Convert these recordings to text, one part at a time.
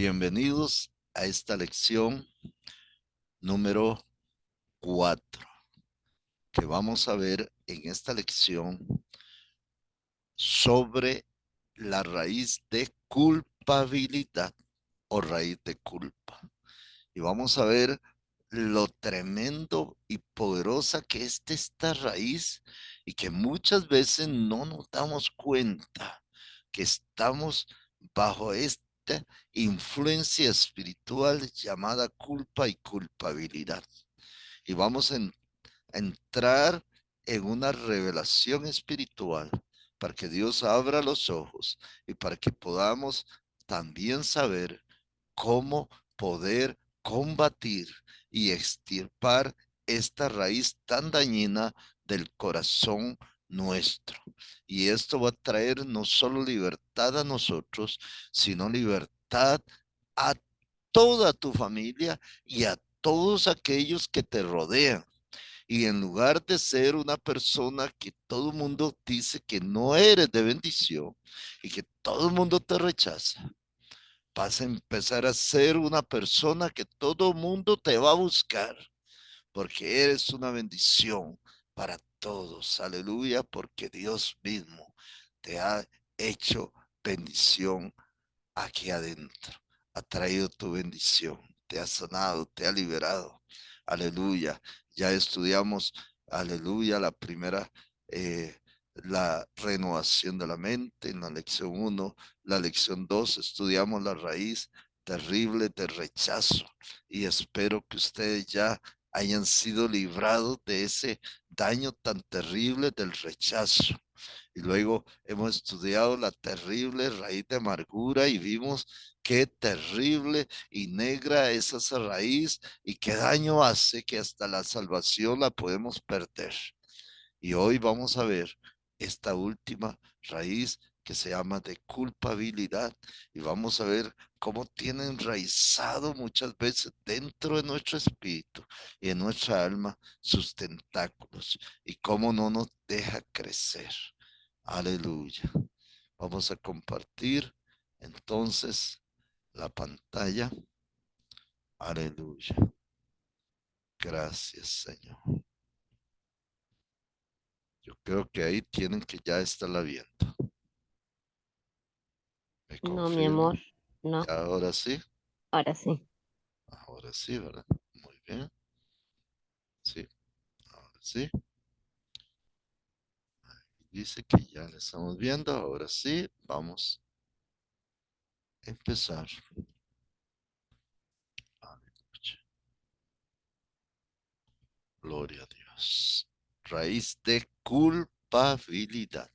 Bienvenidos a esta lección número 4, que vamos a ver en esta lección sobre la raíz de culpabilidad o raíz de culpa. Y vamos a ver lo tremendo y poderosa que es esta raíz y que muchas veces no nos damos cuenta que estamos bajo esta influencia espiritual llamada culpa y culpabilidad. Y vamos a entrar en una revelación espiritual para que Dios abra los ojos y para que podamos también saber cómo poder combatir y extirpar esta raíz tan dañina del corazón nuestro. Y esto va a traer no solo libertad a nosotros, sino libertad a toda tu familia y a todos aquellos que te rodean. Y en lugar de ser una persona que todo el mundo dice que no eres de bendición y que todo el mundo te rechaza, vas a empezar a ser una persona que todo el mundo te va a buscar, porque eres una bendición para todos. Aleluya, porque Dios mismo te ha hecho bendición aquí adentro. Ha traído tu bendición, te ha sanado, te ha liberado. Aleluya. Ya estudiamos, aleluya, la primera, la renovación de la mente en la lección 1. La lección 2 estudiamos la raíz terrible de rechazo. Y espero que ustedes ya hayan sido librados de ese daño tan terrible del rechazo. Y luego hemos estudiado la terrible raíz de amargura y vimos qué terrible y negra es esa raíz y qué daño hace, que hasta la salvación la podemos perder. Y hoy vamos a ver esta última raíz que se llama de culpabilidad, y vamos a ver cómo tiene enraizado muchas veces dentro de nuestro espíritu y en nuestra alma sus tentáculos y cómo no nos deja crecer. Aleluya. Vamos a compartir entonces la pantalla. Aleluya. Gracias, Señor. Yo creo que ahí tienen que ya estarla viendo. ¿Me No, mi amor, confirman? no, Ya, ahora sí. ahora sí. Ahora sí, ¿verdad? Muy bien. Sí, ahora sí. Dice que ya la estamos viendo. Ahora sí, vamos a empezar. Aleluya. Gloria a Dios. Raíz de culpabilidad.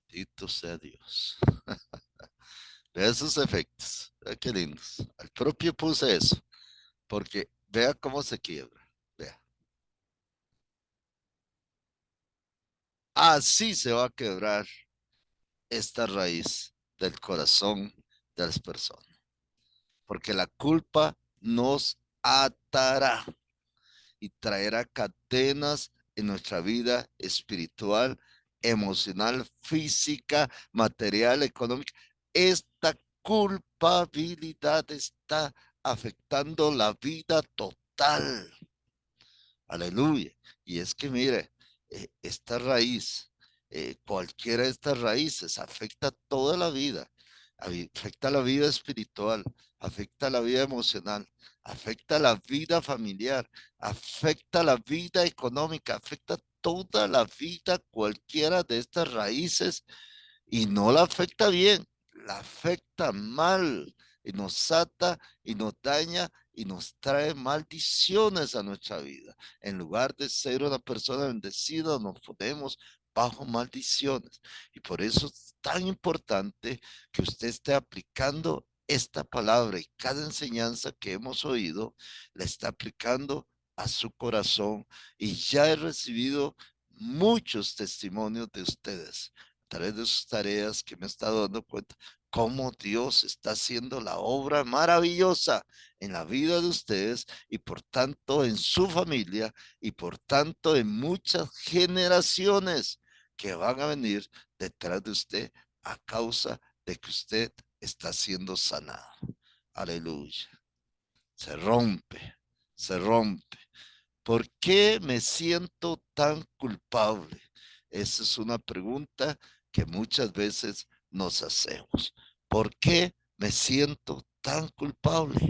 Bendito sea Dios. Vea esos efectos. Vea qué lindos. Al propio puse eso. Porque vea cómo se quiebra. Vea. Así se va a quebrar esta raíz del corazón de las personas. Porque la culpa nos atará y traerá cadenas en nuestra vida espiritual, emocional, física, material, económica. Esta culpabilidad está afectando la vida total. Aleluya. Y es que mire, esta raíz, cualquiera de estas raíces afecta toda la vida, afecta la vida espiritual, afecta la vida emocional, afecta la vida familiar, afecta la vida económica, afecta toda la vida, cualquiera de estas raíces, y no la afecta bien, la afecta mal y nos ata y nos daña y nos trae maldiciones a nuestra vida. En lugar de ser una persona bendecida, nos ponemos bajo maldiciones. Y por eso es tan importante que usted esté aplicando esta palabra, y cada enseñanza que hemos oído la está aplicando a su corazón. Y ya he recibido muchos testimonios de ustedes a través de sus tareas, que me he estado dando cuenta cómo Dios está haciendo la obra maravillosa en la vida de ustedes y por tanto en su familia y por tanto en muchas generaciones que van a venir detrás de usted a causa de que usted está siendo sanado. Aleluya. Se rompe, se rompe. ¿Por qué me siento tan culpable? Esa es una pregunta que muchas veces nos hacemos. ¿Por qué me siento tan culpable?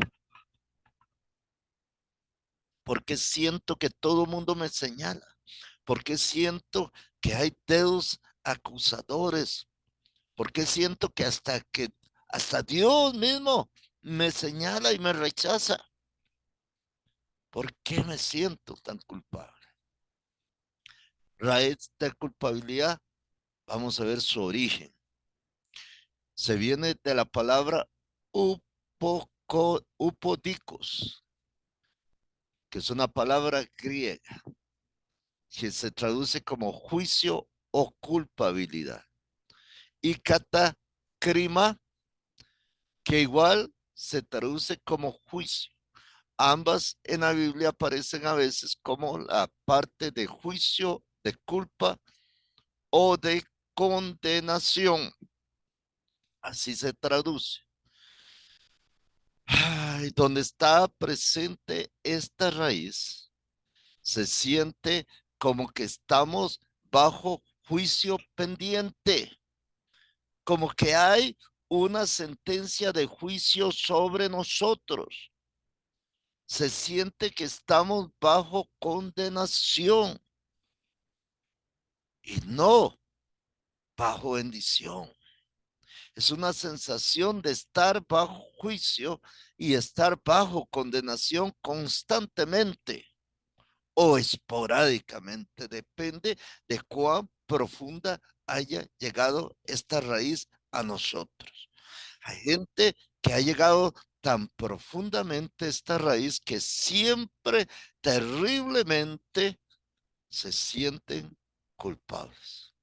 ¿Por qué siento que todo el mundo me señala? ¿Por qué siento que hay dedos acusadores? ¿Por qué siento que hasta Dios mismo me señala y me rechaza? ¿Por qué me siento tan culpable? Raíz de culpabilidad, vamos a ver su origen. Se viene de la palabra upodikos, que es una palabra griega que se traduce como juicio o culpabilidad. Y katakrima, que igual se traduce como juicio. Ambas en la Biblia aparecen a veces como la parte de juicio, de culpa o de condenación. Así se traduce. Ay, donde está presente esta raíz, se siente como que estamos bajo juicio pendiente, como que hay una sentencia de juicio sobre nosotros. Se siente que estamos bajo condenación y no bajo bendición. Es una sensación de estar bajo juicio y estar bajo condenación constantemente o esporádicamente. Depende de cuán profunda haya llegado esta raíz a nosotros. Hay gente que ha llegado tan profundamente esta raíz que siempre terriblemente se sienten culpables.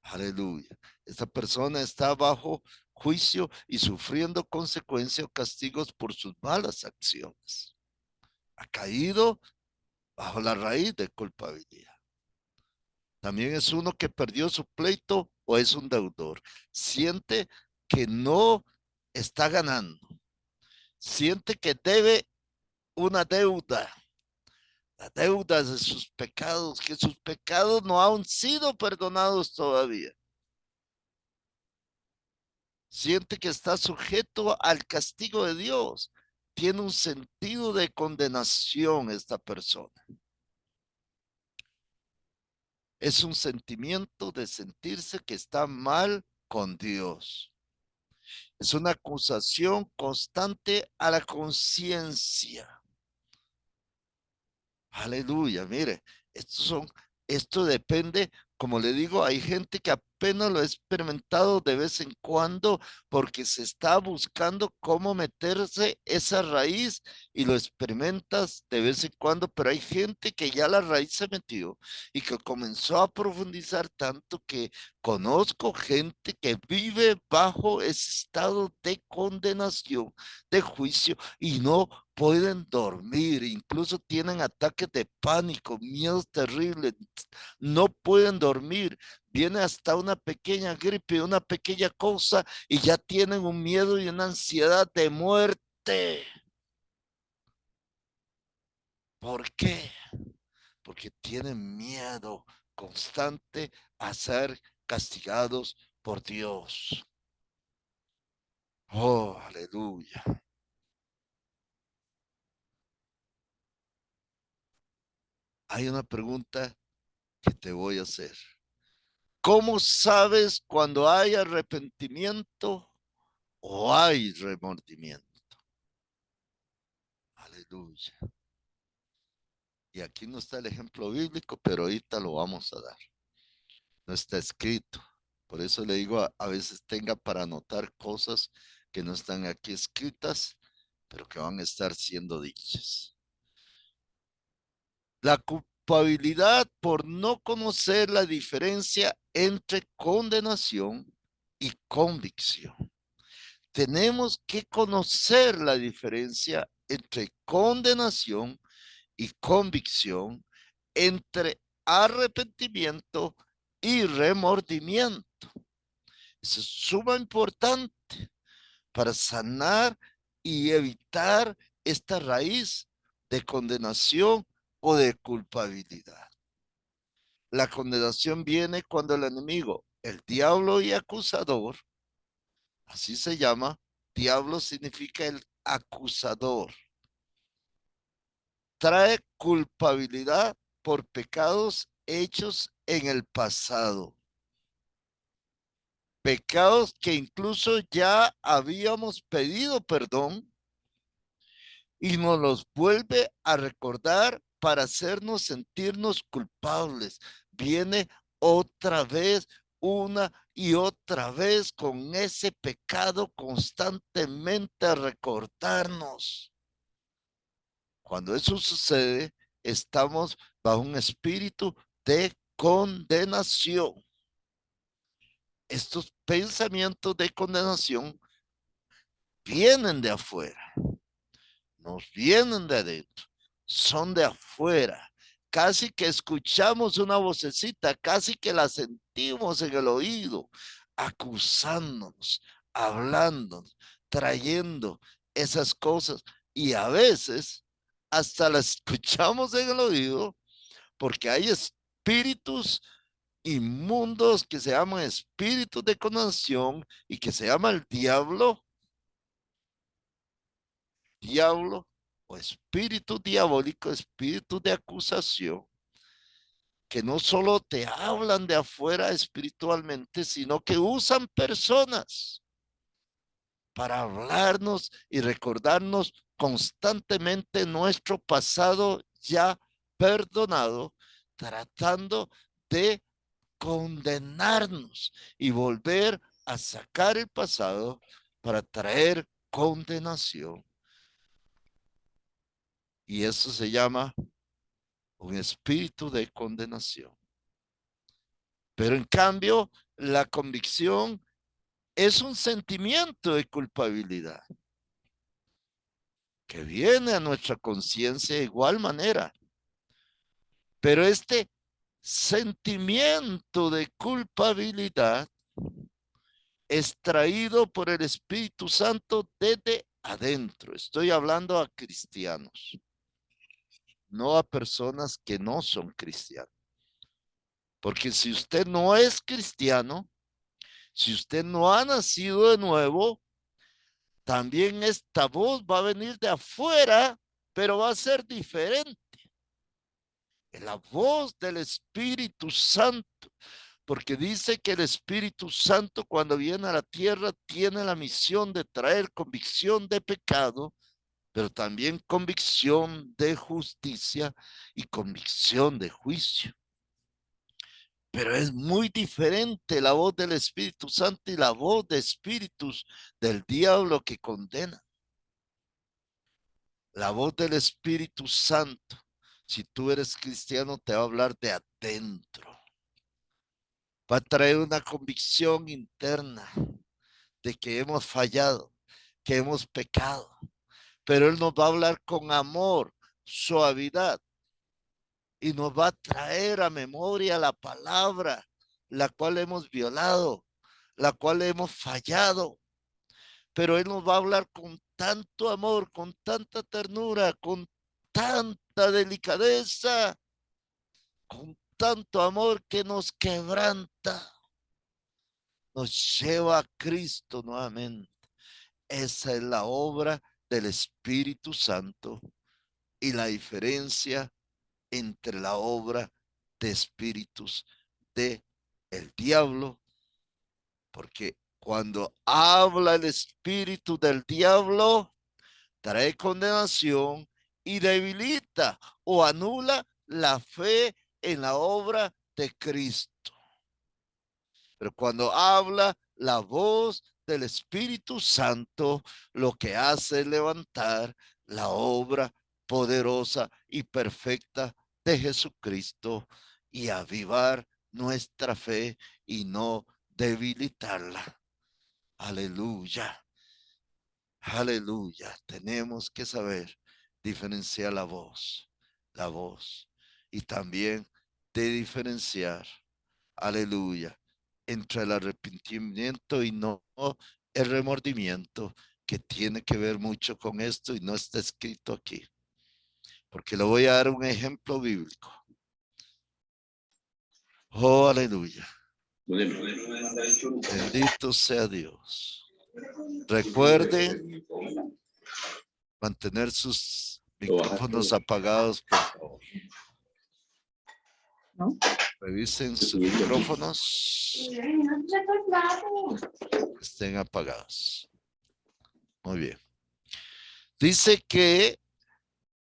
Aleluya. Esta persona está bajo juicio y sufriendo consecuencias o castigos por sus malas acciones. Ha caído bajo la raíz de culpabilidad. También es uno que perdió su pleito o es un deudor. Siente que no está ganando. Siente que debe una deuda. La deuda de sus pecados, que sus pecados no han sido perdonados todavía. Siente que está sujeto al castigo de Dios. Tiene un sentido de condenación esta persona. Es un sentimiento de sentirse que está mal con Dios. Es una acusación constante a la conciencia. Aleluya, mire, esto depende, como le digo, hay gente que apenas lo ha experimentado de vez en cuando porque se está buscando cómo meterse esa raíz y lo experimentas de vez en cuando, pero hay gente que ya la raíz se metió y que comenzó a profundizar tanto que conozco gente que vive bajo ese estado de condenación, de juicio y no pueden dormir, incluso tienen ataques de pánico, miedos terribles, no pueden dormir. Viene hasta una pequeña gripe, una pequeña cosa y ya tienen un miedo y una ansiedad de muerte. ¿Por qué? Porque tienen miedo constante a ser castigados por Dios. Oh, aleluya. Hay una pregunta que te voy a hacer. ¿Cómo sabes cuando hay arrepentimiento o hay remordimiento? Aleluya. Y aquí no está el ejemplo bíblico, pero ahorita lo vamos a dar. No está escrito. Por eso le digo, a veces tenga para anotar cosas que no están aquí escritas, pero que van a estar siendo dichas. La culpabilidad por no conocer la diferencia entre condenación y convicción. Tenemos que conocer la diferencia entre condenación y convicción, entre arrepentimiento y remordimiento. Eso es suma importante para sanar y evitar esta raíz de condenación o de culpabilidad. La condenación viene cuando el enemigo, el diablo y acusador, así se llama, diablo significa el acusador, trae culpabilidad por pecados hechos en el pasado. Pecados que incluso ya habíamos pedido perdón y nos los vuelve a recordar para hacernos sentirnos culpables. Viene otra vez, una y otra vez con ese pecado constantemente a recordarnos. Cuando eso sucede, estamos bajo un espíritu de condenación. Estos pensamientos de condenación vienen de afuera, nos vienen de adentro, son de afuera. Casi que escuchamos una vocecita, casi que la sentimos en el oído, acusándonos, hablándonos, trayendo esas cosas. Y a veces hasta la escuchamos en el oído porque hay espíritus inmundos que se llaman espíritus de condenación y que se llama el diablo o espíritu diabólico, espíritu de acusación, que no solo te hablan de afuera espiritualmente, sino que usan personas para hablarnos y recordarnos constantemente nuestro pasado ya perdonado, tratando de condenarnos y volver a sacar el pasado para traer condenación. Y eso se llama un espíritu de condenación. Pero en cambio, la convicción es un sentimiento de culpabilidad que viene a nuestra conciencia de igual manera. Pero este sentimiento de culpabilidad es traído por el Espíritu Santo desde adentro. Estoy hablando a cristianos, no a personas que no son cristianos. Porque si usted no es cristiano, si usted no ha nacido de nuevo, también esta voz va a venir de afuera, pero va a ser diferente. La voz del Espíritu Santo, porque dice que el Espíritu Santo cuando viene a la tierra tiene la misión de traer convicción de pecado, pero también convicción de justicia y convicción de juicio. Pero es muy diferente la voz del Espíritu Santo y la voz de espíritus del diablo que condena. La voz del Espíritu Santo, si tú eres cristiano, te va a hablar de adentro. Va a traer una convicción interna de que hemos fallado, que hemos pecado. Pero Él nos va a hablar con amor, suavidad, y nos va a traer a memoria la palabra, la cual hemos violado, la cual hemos fallado. Pero Él nos va a hablar con tanto amor, con tanta ternura, con tanta delicadeza, con tanto amor que nos quebranta, nos lleva a Cristo nuevamente. Esa es la obra del Espíritu Santo y la diferencia entre la obra de espíritus de el diablo, porque cuando habla el espíritu del diablo, trae condenación y debilita o anula la fe en la obra de Cristo. Pero cuando habla la voz del Espíritu Santo, lo que hace es levantar la obra poderosa y perfecta de Jesucristo y avivar nuestra fe y no debilitarla. Aleluya. Aleluya. Tenemos que saber diferenciar la voz y también de diferenciar. Aleluya. entre el arrepentimiento y no el remordimiento, que tiene que ver mucho con esto y no está escrito aquí. Porque le voy a dar un ejemplo bíblico. Oh, aleluya. Bendito sea Dios. Recuerde mantener sus micrófonos apagados, por favor. ¿No? Revisen sus micrófonos. Estén apagados. Muy bien. Dice que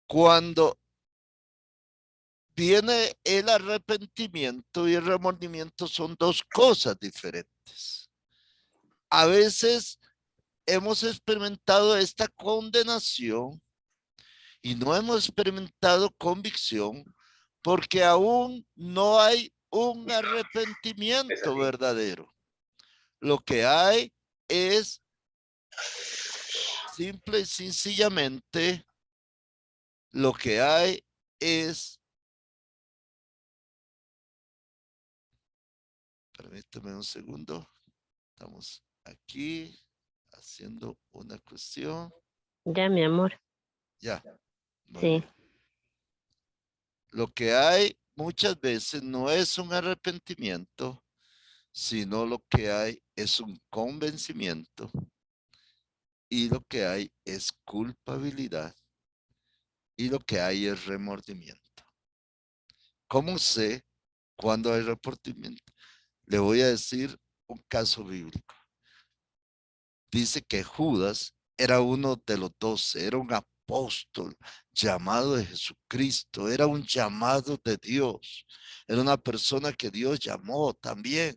cuando viene el arrepentimiento y el remordimiento son dos cosas diferentes. A veces hemos experimentado esta condenación y no hemos experimentado convicción porque aún no hay un arrepentimiento verdadero. Lo que hay es simple y sencillamente, lo que hay es, permítame un segundo, estamos aquí haciendo una cuestión. Ya, mi amor. Ya, muy Sí. bien. Lo que hay muchas veces no es un arrepentimiento, sino lo que hay es un convencimiento y lo que hay es culpabilidad y lo que hay es remordimiento. ¿Cómo sé cuándo hay remordimiento? Le voy a decir un caso bíblico. Dice que Judas era uno de los 12, era un apóstol llamado de Jesucristo, era un llamado de Dios, era una persona que Dios llamó también,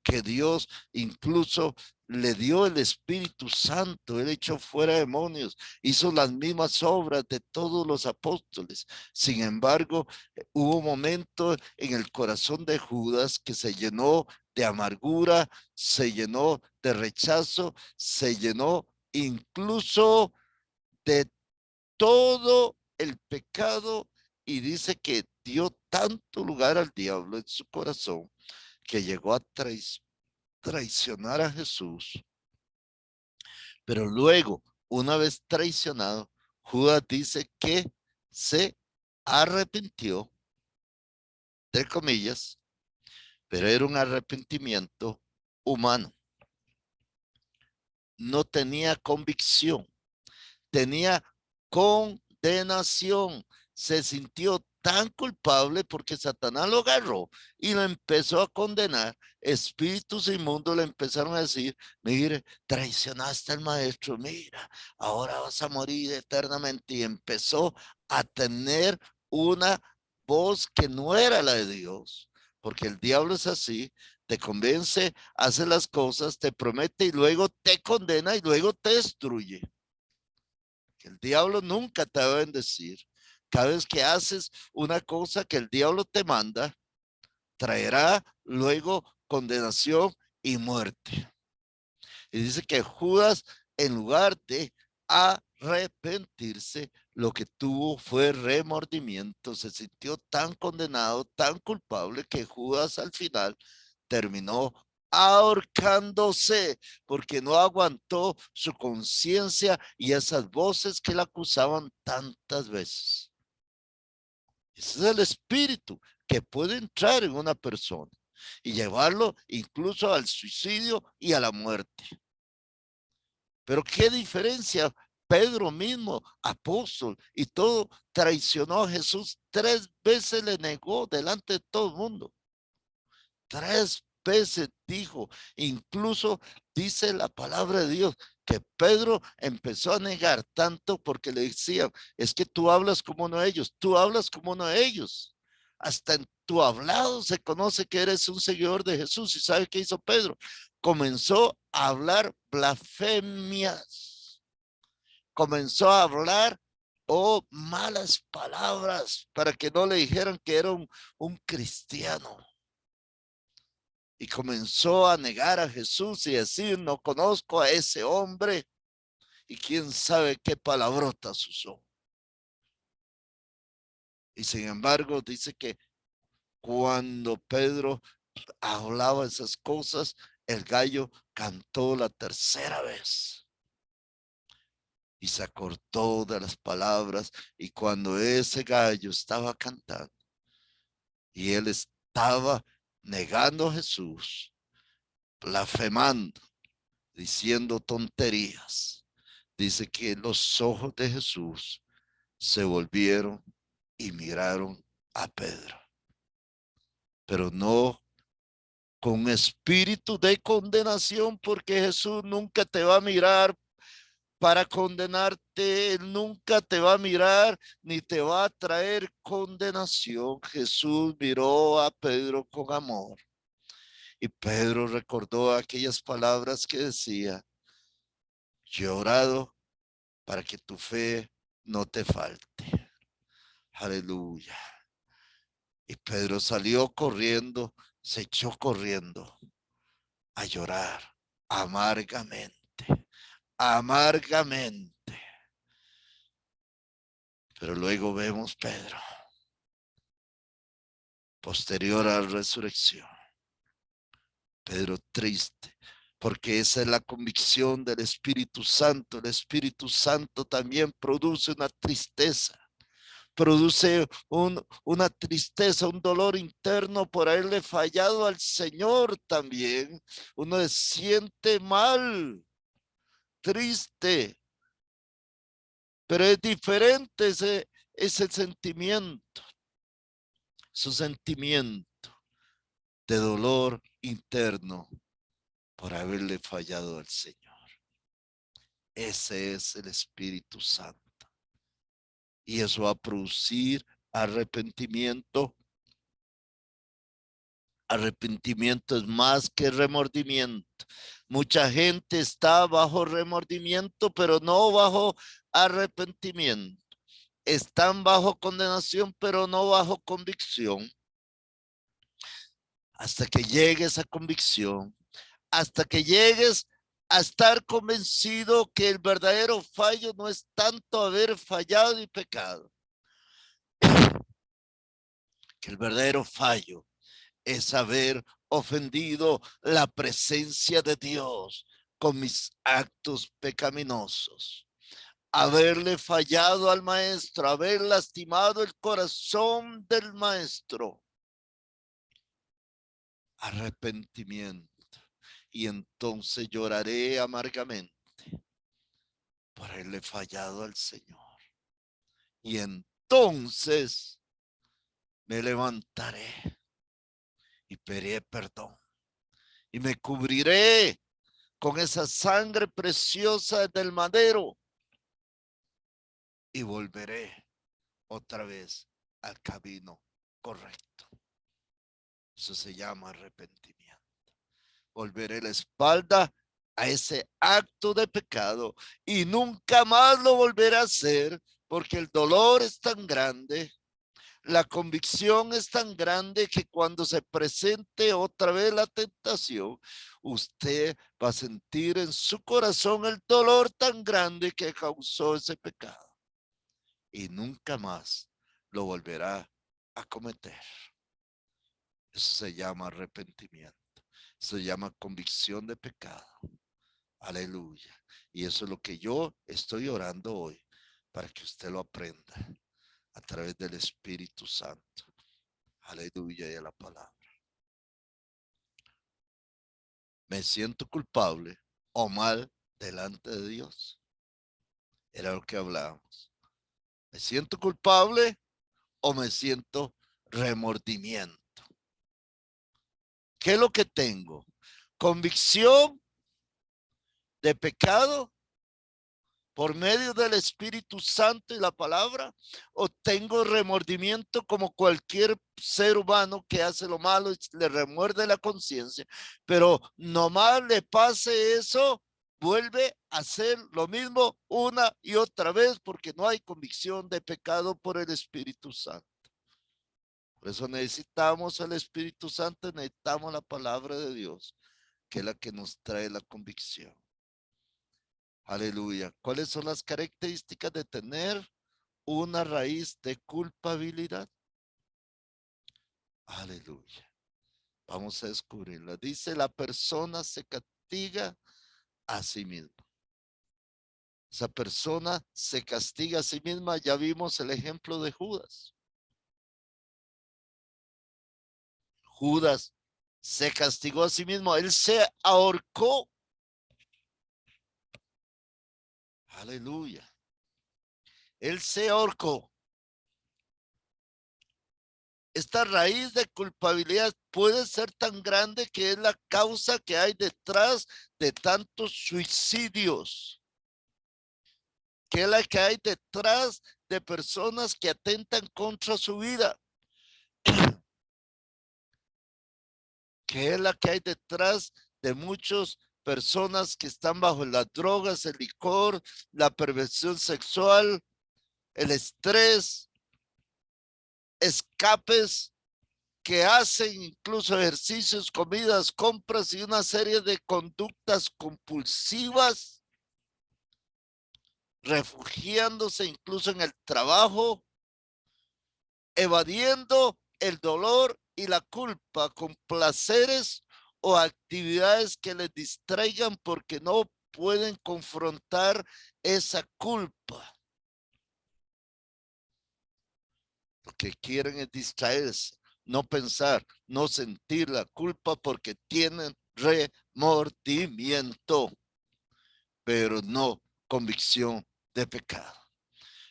que Dios incluso le dio el Espíritu Santo, él echó fuera demonios, hizo las mismas obras de todos los apóstoles. Sin embargo, hubo un momento en el corazón de Judas que se llenó de amargura, se llenó de rechazo, se llenó incluso de todo el pecado y dice que dio tanto lugar al diablo en su corazón que llegó a traicionar a Jesús. Pero luego, una vez traicionado, Judas dice que se arrepintió, entre comillas, pero era un arrepentimiento humano. No tenía convicción, tenía condenación. Se sintió tan culpable porque Satanás lo agarró y lo empezó a condenar. Espíritus inmundos le empezaron a decir, mire, traicionaste al maestro, mira, ahora vas a morir eternamente. Y empezó a tener una voz que no era la de Dios, porque el diablo es así, te convence, hace las cosas, te promete y luego te condena y luego te destruye. El diablo nunca te va a bendecir. Cada vez que haces una cosa que el diablo te manda, traerá luego condenación y muerte. Y dice que Judas, en lugar de arrepentirse, lo que tuvo fue remordimiento. Se sintió tan condenado, tan culpable, que Judas al final terminó ahorcándose porque no aguantó su conciencia y esas voces que la acusaban tantas veces. Ese es el espíritu que puede entrar en una persona y llevarlo incluso al suicidio y a la muerte. Pero qué diferencia, Pedro mismo, apóstol y todo, traicionó a Jesús 3 veces, le negó delante de todo el mundo. 3 veces dijo, incluso dice la palabra de Dios, que Pedro empezó a negar tanto porque le decían, es que tú hablas como uno de ellos, tú hablas como uno de ellos. Hasta en tu hablado se conoce que eres un seguidor de Jesús. ¿Y sabe qué hizo Pedro? Comenzó a hablar blasfemias. Comenzó a hablar malas palabras para que no le dijeran que era un cristiano. Y comenzó a negar a Jesús y decir, no conozco a ese hombre. Y quién sabe qué palabrotas usó. Y sin embargo dice que cuando Pedro hablaba esas cosas, el gallo cantó la tercera vez y se acordó de las palabras. Y cuando ese gallo estaba cantando y él estaba negando a Jesús, blasfemando, diciendo tonterías, dice que los ojos de Jesús se volvieron y miraron a Pedro, pero no con espíritu de condenación, porque Jesús nunca te va a mirar para condenarte, Él nunca te va a mirar ni te va a traer condenación. Jesús miró a Pedro con amor y Pedro recordó aquellas palabras que decía: yo he orado para que tu fe no te falte. Aleluya. Y Pedro salió corriendo, se echó corriendo a llorar amargamente, amargamente. Pero luego vemos Pedro, posterior a la resurrección, Pedro triste, porque esa es la convicción del Espíritu Santo. El Espíritu Santo también produce una tristeza, produce una tristeza, un dolor interno por haberle fallado al Señor también. Uno se siente mal, triste, pero es diferente ese sentimiento, su sentimiento de dolor interno por haberle fallado al Señor. Ese es el Espíritu Santo. Y eso va a producir arrepentimiento. Arrepentimiento es más que remordimiento. Mucha gente está bajo remordimiento, pero no bajo arrepentimiento. Están bajo condenación, pero no bajo convicción. Hasta que llegue esa convicción, hasta que llegues a estar convencido que el verdadero fallo no es tanto haber fallado y pecado, que el verdadero fallo es haber ofendido la presencia de Dios con mis actos pecaminosos, haberle fallado al maestro, haber lastimado el corazón del maestro. Arrepentimiento. Y entonces lloraré amargamente por haberle fallado al Señor. Y entonces me levantaré y pediré perdón. Y me cubriré con esa sangre preciosa del madero. Y volveré otra vez al camino correcto. Eso se llama arrepentimiento. Volveré la espalda a ese acto de pecado y nunca más lo volveré a hacer, porque el dolor es tan grande, la convicción es tan grande, que cuando se presente otra vez la tentación, usted va a sentir en su corazón el dolor tan grande que causó ese pecado y nunca más lo volverá a cometer. Eso se llama arrepentimiento. Se llama convicción de pecado. Aleluya. Y eso es lo que yo estoy orando hoy, para que usted lo aprenda a través del Espíritu Santo. Aleluya y a la palabra. Me siento culpable o mal delante de Dios. Era lo que hablábamos. Me siento culpable o me siento remordimiento. ¿Qué es lo que tengo? Convicción de pecado por medio del Espíritu Santo y la palabra, o tengo remordimiento como cualquier ser humano que hace lo malo y le remuerde la conciencia, pero nomás le pase eso, vuelve a hacer lo mismo una y otra vez, porque no hay convicción de pecado por el Espíritu Santo. Por eso necesitamos el Espíritu Santo, necesitamos la palabra de Dios, que es la que nos trae la convicción. Aleluya. ¿Cuáles son las características de tener una raíz de culpabilidad? Aleluya. Vamos a descubrirla. Dice, la persona se castiga a sí misma. Esa persona se castiga a sí misma. Ya vimos el ejemplo de Judas. Judas se castigó a sí mismo. Él se ahorcó. Aleluya. Él se ahorcó. Esta raíz de culpabilidad puede ser tan grande que es la causa que hay detrás de tantos suicidios, que es la que hay detrás de personas que atentan contra su vida, que es la que hay detrás de muchas personas que están bajo las drogas, el licor, la perversión sexual, el estrés, escapes que hacen incluso ejercicios, comidas, compras y una serie de conductas compulsivas, refugiándose incluso en el trabajo, evadiendo el dolor y la culpa con placeres o actividades que les distraigan porque no pueden confrontar esa culpa. Lo que quieren es distraerse, no pensar, no sentir la culpa porque tienen remordimiento, pero no convicción de pecado.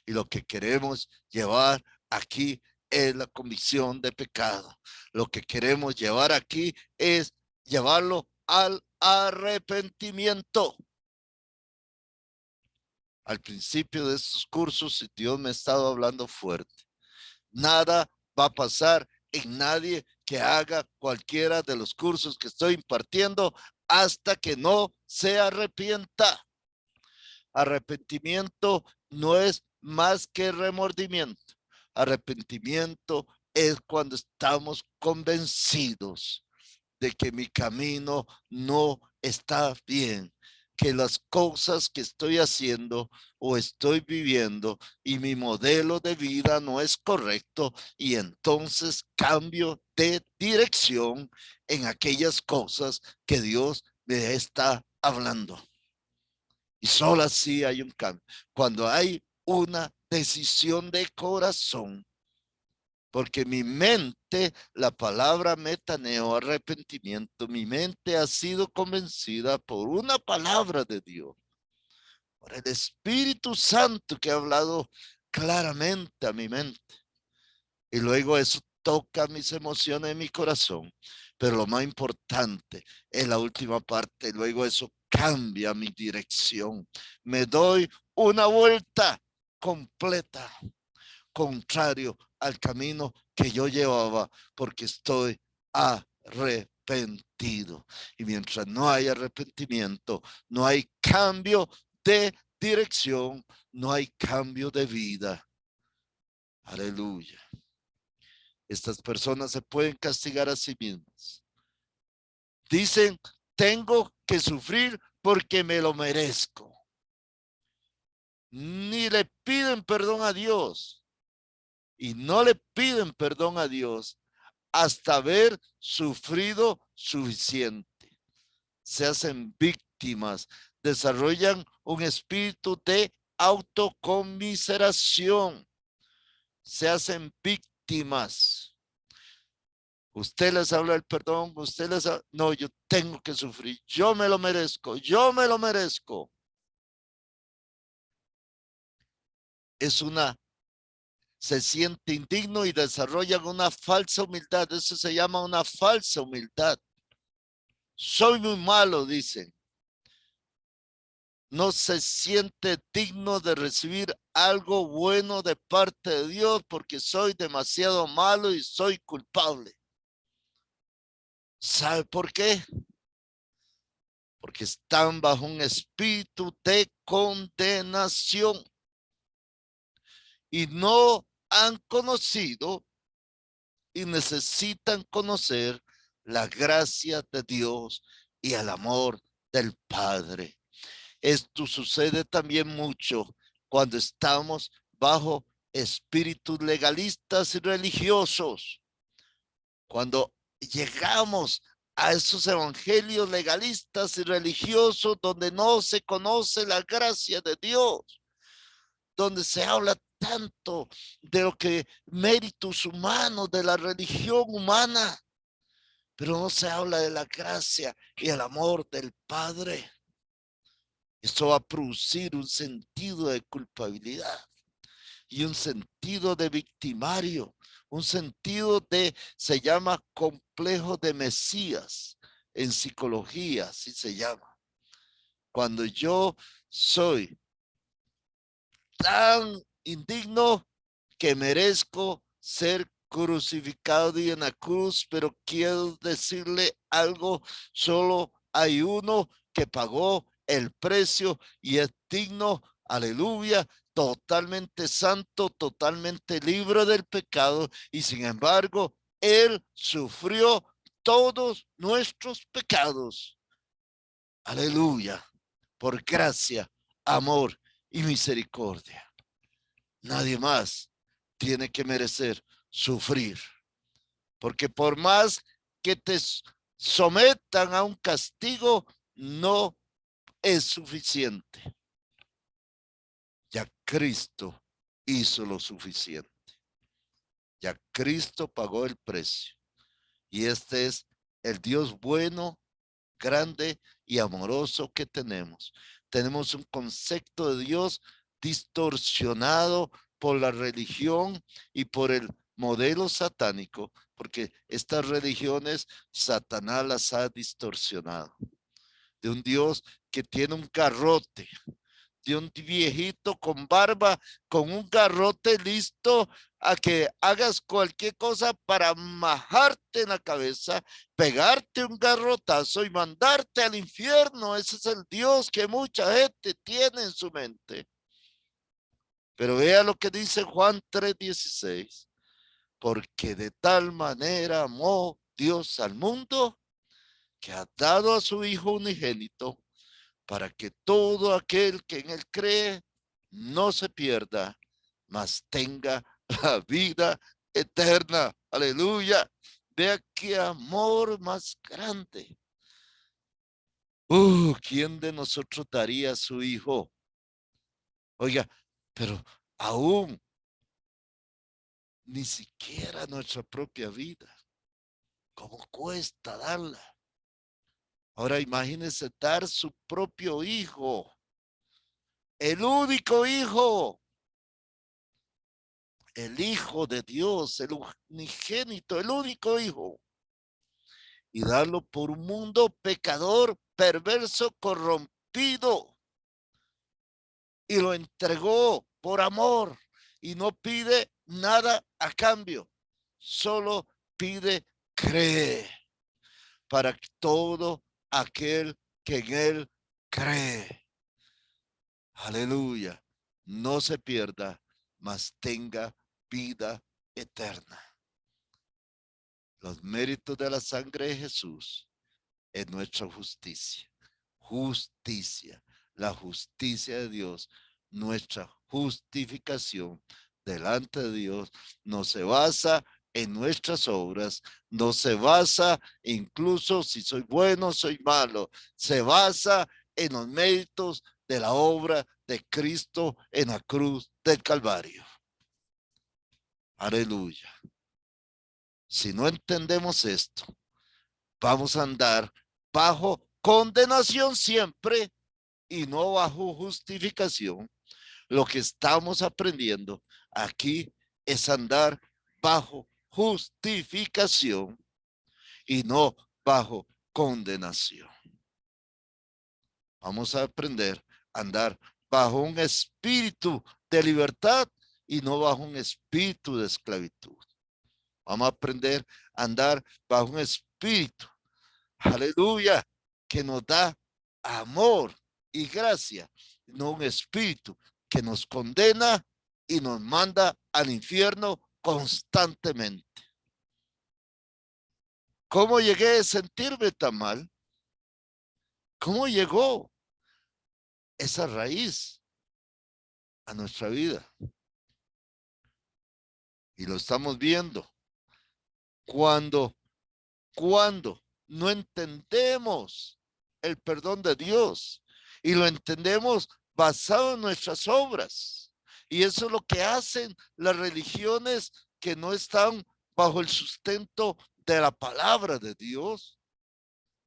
Y lo que queremos llevar aquí es la convicción de pecado. Lo que queremos llevar aquí es llevarlo al arrepentimiento. Al principio de estos cursos, Dios me ha estado hablando fuerte. Nada va a pasar en nadie que haga cualquiera de los cursos que estoy impartiendo hasta que no se arrepienta. Arrepentimiento no es más que remordimiento. Arrepentimiento es cuando estamos convencidos de que mi camino no está bien, que las cosas que estoy haciendo o estoy viviendo y mi modelo de vida no es correcto, y entonces cambio de dirección en aquellas cosas que Dios me está hablando. Y solo así hay un cambio. Cuando hay una decisión de corazón, porque mi mente, la palabra metaneo, arrepentimiento, mi mente ha sido convencida por una palabra de Dios, por el Espíritu Santo que ha hablado claramente a mi mente. Y luego eso toca mis emociones y mi corazón. Pero lo más importante es la última parte. Luego eso cambia mi dirección. Me doy una vuelta completa, contrario al camino que yo llevaba, porque estoy arrepentido. Y mientras no hay arrepentimiento, no hay cambio de dirección, no hay cambio de vida. Aleluya. Estas personas se pueden castigar a sí mismas. Dicen, tengo que sufrir porque me lo merezco. Ni le piden perdón a Dios. Y no le piden perdón a Dios hasta haber sufrido suficiente. Se hacen víctimas, desarrollan un espíritu de autocomiseración, se hacen víctimas. Usted les habla del perdón, usted les habla, no, yo tengo que sufrir, yo me lo merezco, yo me lo merezco. Es una, se siente indigno y desarrollan una falsa humildad, eso se llama una falsa humildad. Soy muy malo, dicen. No se siente digno de recibir algo bueno de parte de Dios porque soy demasiado malo y soy culpable. ¿Sabe por qué? Porque están bajo un espíritu de condenación y no han conocido y necesitan conocer la gracia de Dios y el amor del Padre. Esto sucede también mucho cuando estamos bajo espíritus legalistas y religiosos. Cuando llegamos a esos evangelios legalistas y religiosos donde no se conoce la gracia de Dios, donde se habla tanto de lo que méritos humanos, de la religión humana, pero no se habla de la gracia y el amor del Padre. Esto va a producir un sentido de culpabilidad y un sentido de victimario, un sentido de, se llama complejo de Mesías, en psicología, así se llama. Cuando yo soy tan indigno que merezco ser crucificado y en la cruz, pero quiero decirle algo, solo hay uno que pagó el precio y es digno, aleluya, totalmente santo, totalmente libre del pecado, y sin embargo, él sufrió todos nuestros pecados. Aleluya, por gracia, amor y misericordia. Nadie más tiene que merecer sufrir, porque por más que te sometan a un castigo, no es suficiente. Ya Cristo hizo lo suficiente. Ya Cristo pagó el precio. Y este es el Dios bueno, grande y amoroso que tenemos. Tenemos un concepto de Dios distorsionado por la religión y por el modelo satánico, porque estas religiones Satanás las ha distorsionado. De un Dios que tiene un garrote, de un viejito con barba, con un garrote listo a que hagas cualquier cosa para majarte en la cabeza, pegarte un garrotazo y mandarte al infierno. Ese es el Dios que mucha gente tiene en su mente. Pero vea lo que dice Juan 3:16. Porque de tal manera amó Dios al mundo que ha dado a su Hijo unigénito para que todo aquel que en él cree no se pierda, mas tenga la vida eterna. Aleluya. Vea qué amor más grande. ¿Quién de nosotros daría a su hijo? Oiga, pero aún ni siquiera nuestra propia vida. ¿Cómo cuesta darla? Ahora imagínese dar su propio hijo, el único hijo, el Hijo de Dios, el unigénito, el único Hijo, y darlo por un mundo pecador, perverso, corrompido, y lo entregó por amor, y no pide nada a cambio, solo pide cree para todo aquel que en él cree. Aleluya, no se pierda, mas tenga vida eterna. Los méritos de la sangre de Jesús es nuestra justicia. Justicia, la justicia de Dios, nuestra justificación delante de Dios no se basa en nuestras obras, no se basa incluso si soy bueno, soy malo, se basa en los méritos de la obra de Cristo en la cruz del Calvario. Aleluya. Si no entendemos esto, vamos a andar bajo condenación siempre y no bajo justificación. Lo que estamos aprendiendo aquí es andar bajo justificación y no bajo condenación. Vamos a aprender a andar bajo un espíritu de libertad y no bajo un espíritu de esclavitud. Vamos a aprender a andar bajo un espíritu, aleluya, que nos da amor y gracia, no un espíritu que nos condena y nos manda al infierno constantemente. ¿Cómo llegué a sentirme tan mal? ¿Cómo llegó esa raíz a nuestra vida? Y lo estamos viendo cuando Cuando no entendemos el perdón de Dios y lo entendemos basado en nuestras obras. Y eso es lo que hacen las religiones que no están bajo el sustento de la palabra de Dios.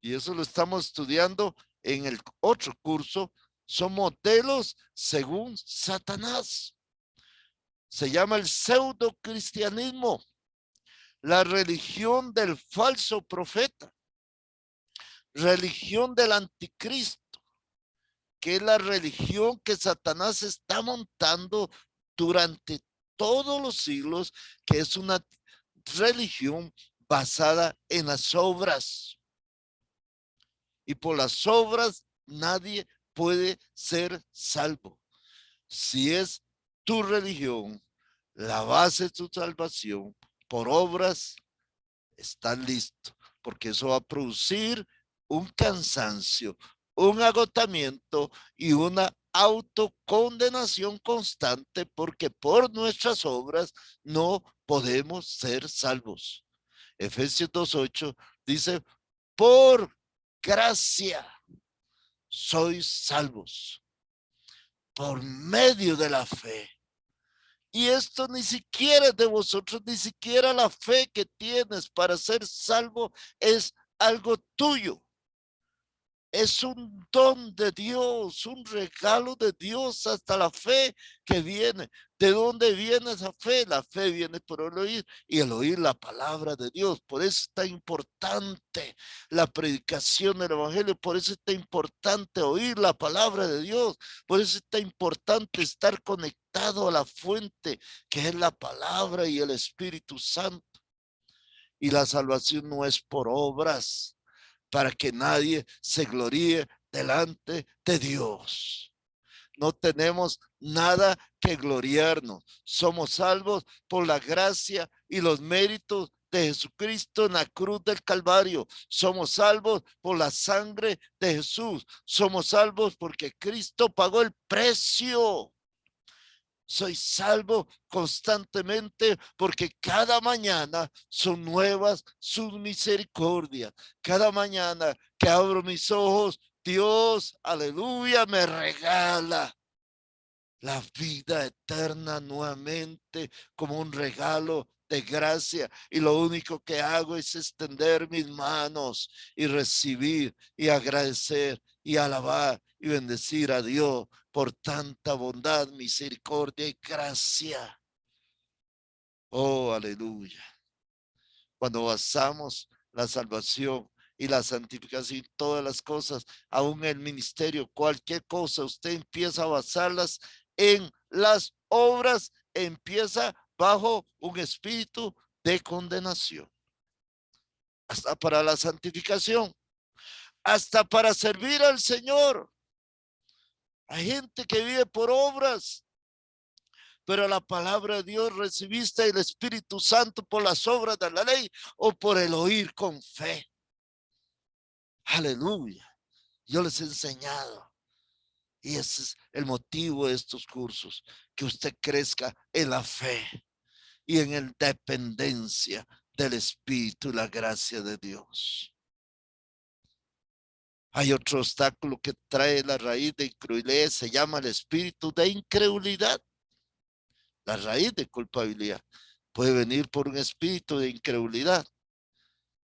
Y eso lo estamos estudiando en el otro curso. Son modelos según Satanás. Se llama el pseudo cristianismo, la religión del falso profeta, religión del anticristo, que es la religión que Satanás está montando durante todos los siglos, que es una religión basada en las obras. Y por las obras nadie puede ser salvo. Si es tu religión, la base de tu salvación, por obras, está listo, porque eso va a producir un cansancio, un agotamiento y una autocondenación constante, porque por nuestras obras no podemos ser salvos. Efesios 2:8 dice, por gracia sois salvos, por medio de la fe. Y esto ni siquiera es de vosotros, ni siquiera la fe que tienes para ser salvo es algo tuyo. Es un don de Dios, un regalo de Dios, hasta la fe que viene. ¿De dónde viene esa fe? La fe viene por el oír y el oír la palabra de Dios. Por eso es tan importante la predicación del evangelio, por eso es tan importante oír la palabra de Dios, por eso es tan importante estar conectado a la fuente que es la palabra y el Espíritu Santo. Y la salvación no es por obras, para que nadie se gloríe delante de Dios. No tenemos nada que gloriarnos. Somos salvos por la gracia y los méritos de Jesucristo en la cruz del Calvario. Somos salvos por la sangre de Jesús. Somos salvos porque Cristo pagó el precio. Soy salvo constantemente porque cada mañana son nuevas sus misericordias. Cada mañana que abro mis ojos, Dios, aleluya, me regala la vida eterna nuevamente como un regalo de gracia. Y lo único que hago es extender mis manos y recibir y agradecer y alabar y bendecir a Dios por tanta bondad, misericordia y gracia. Oh, aleluya. Cuando basamos la salvación y la santificación y todas las cosas, aún el ministerio, cualquier cosa, usted empieza a basarlas en las obras, empieza bajo un espíritu de condenación. Hasta para la santificación, hasta para servir al Señor. Hay gente que vive por obras, pero la palabra de Dios recibiste el Espíritu Santo por las obras de la ley o por el oír con fe. Aleluya. Yo les he enseñado. Y ese es el motivo de estos cursos, que usted crezca en la fe y en la dependencia del Espíritu y la gracia de Dios. Hay otro obstáculo que trae la raíz de incredulidad, se llama el espíritu de incredulidad. La raíz de culpabilidad puede venir por un espíritu de incredulidad,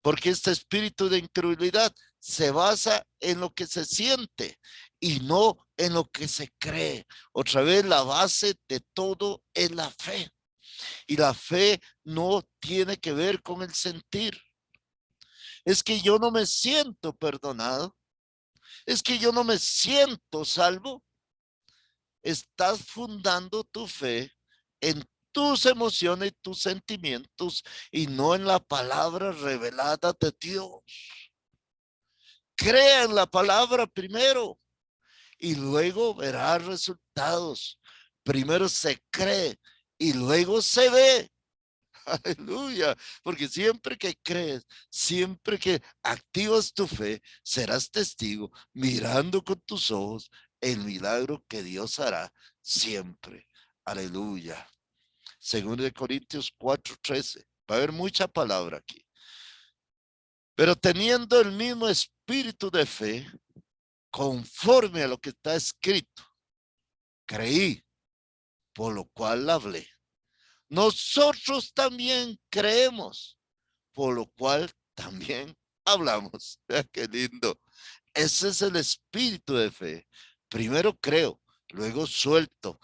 porque este espíritu de incredulidad se basa en lo que se siente y no en lo que se cree. Otra vez, la base de todo es la fe. Y la fe no tiene que ver con el sentir. Es que yo no me siento perdonado. Es que yo no me siento salvo. Estás fundando tu fe en tus emociones y tus sentimientos y no en la palabra revelada de Dios. Crea en la palabra primero y luego verás resultados. Primero se cree y luego se ve. Aleluya, porque siempre que crees, siempre que activas tu fe, serás testigo mirando con tus ojos el milagro que Dios hará siempre. Aleluya. Segundo de Corintios 4:13. Va a haber mucha palabra aquí. Pero teniendo el mismo espíritu de fe, conforme a lo que está escrito, creí, por lo cual hablé. Nosotros también creemos, por lo cual también hablamos. Qué lindo. Ese es el espíritu de fe. Primero creo, luego suelto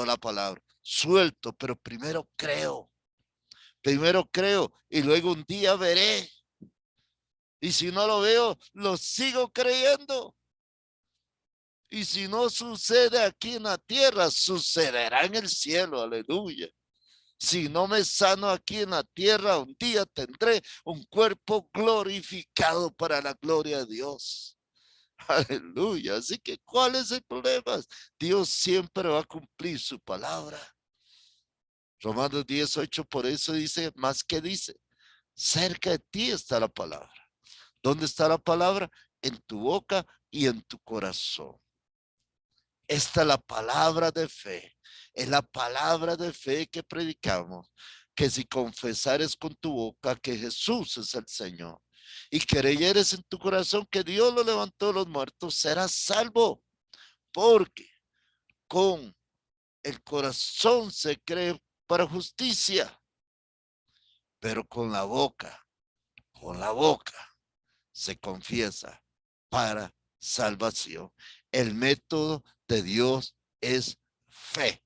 la palabra, suelto, pero primero creo y luego un día veré. Y si no lo veo, lo sigo creyendo. Y si no sucede aquí en la tierra, sucederá en el cielo. Aleluya. Si no me sano aquí en la tierra, un día tendré un cuerpo glorificado para la gloria de Dios. Aleluya. Así que, ¿cuál es el problema? Dios siempre va a cumplir su palabra. Romanos 18, por eso dice, más que dice, cerca de ti está la palabra. ¿Dónde está la palabra? En tu boca y en tu corazón. Esta es la palabra de fe. Es la palabra de fe que predicamos. Que si confesares con tu boca que Jesús es el Señor y creyeres en tu corazón que Dios lo levantó de los muertos, serás salvo. Porque con el corazón se cree para justicia, pero con la boca se confiesa para salvación. El método de Dios es fe.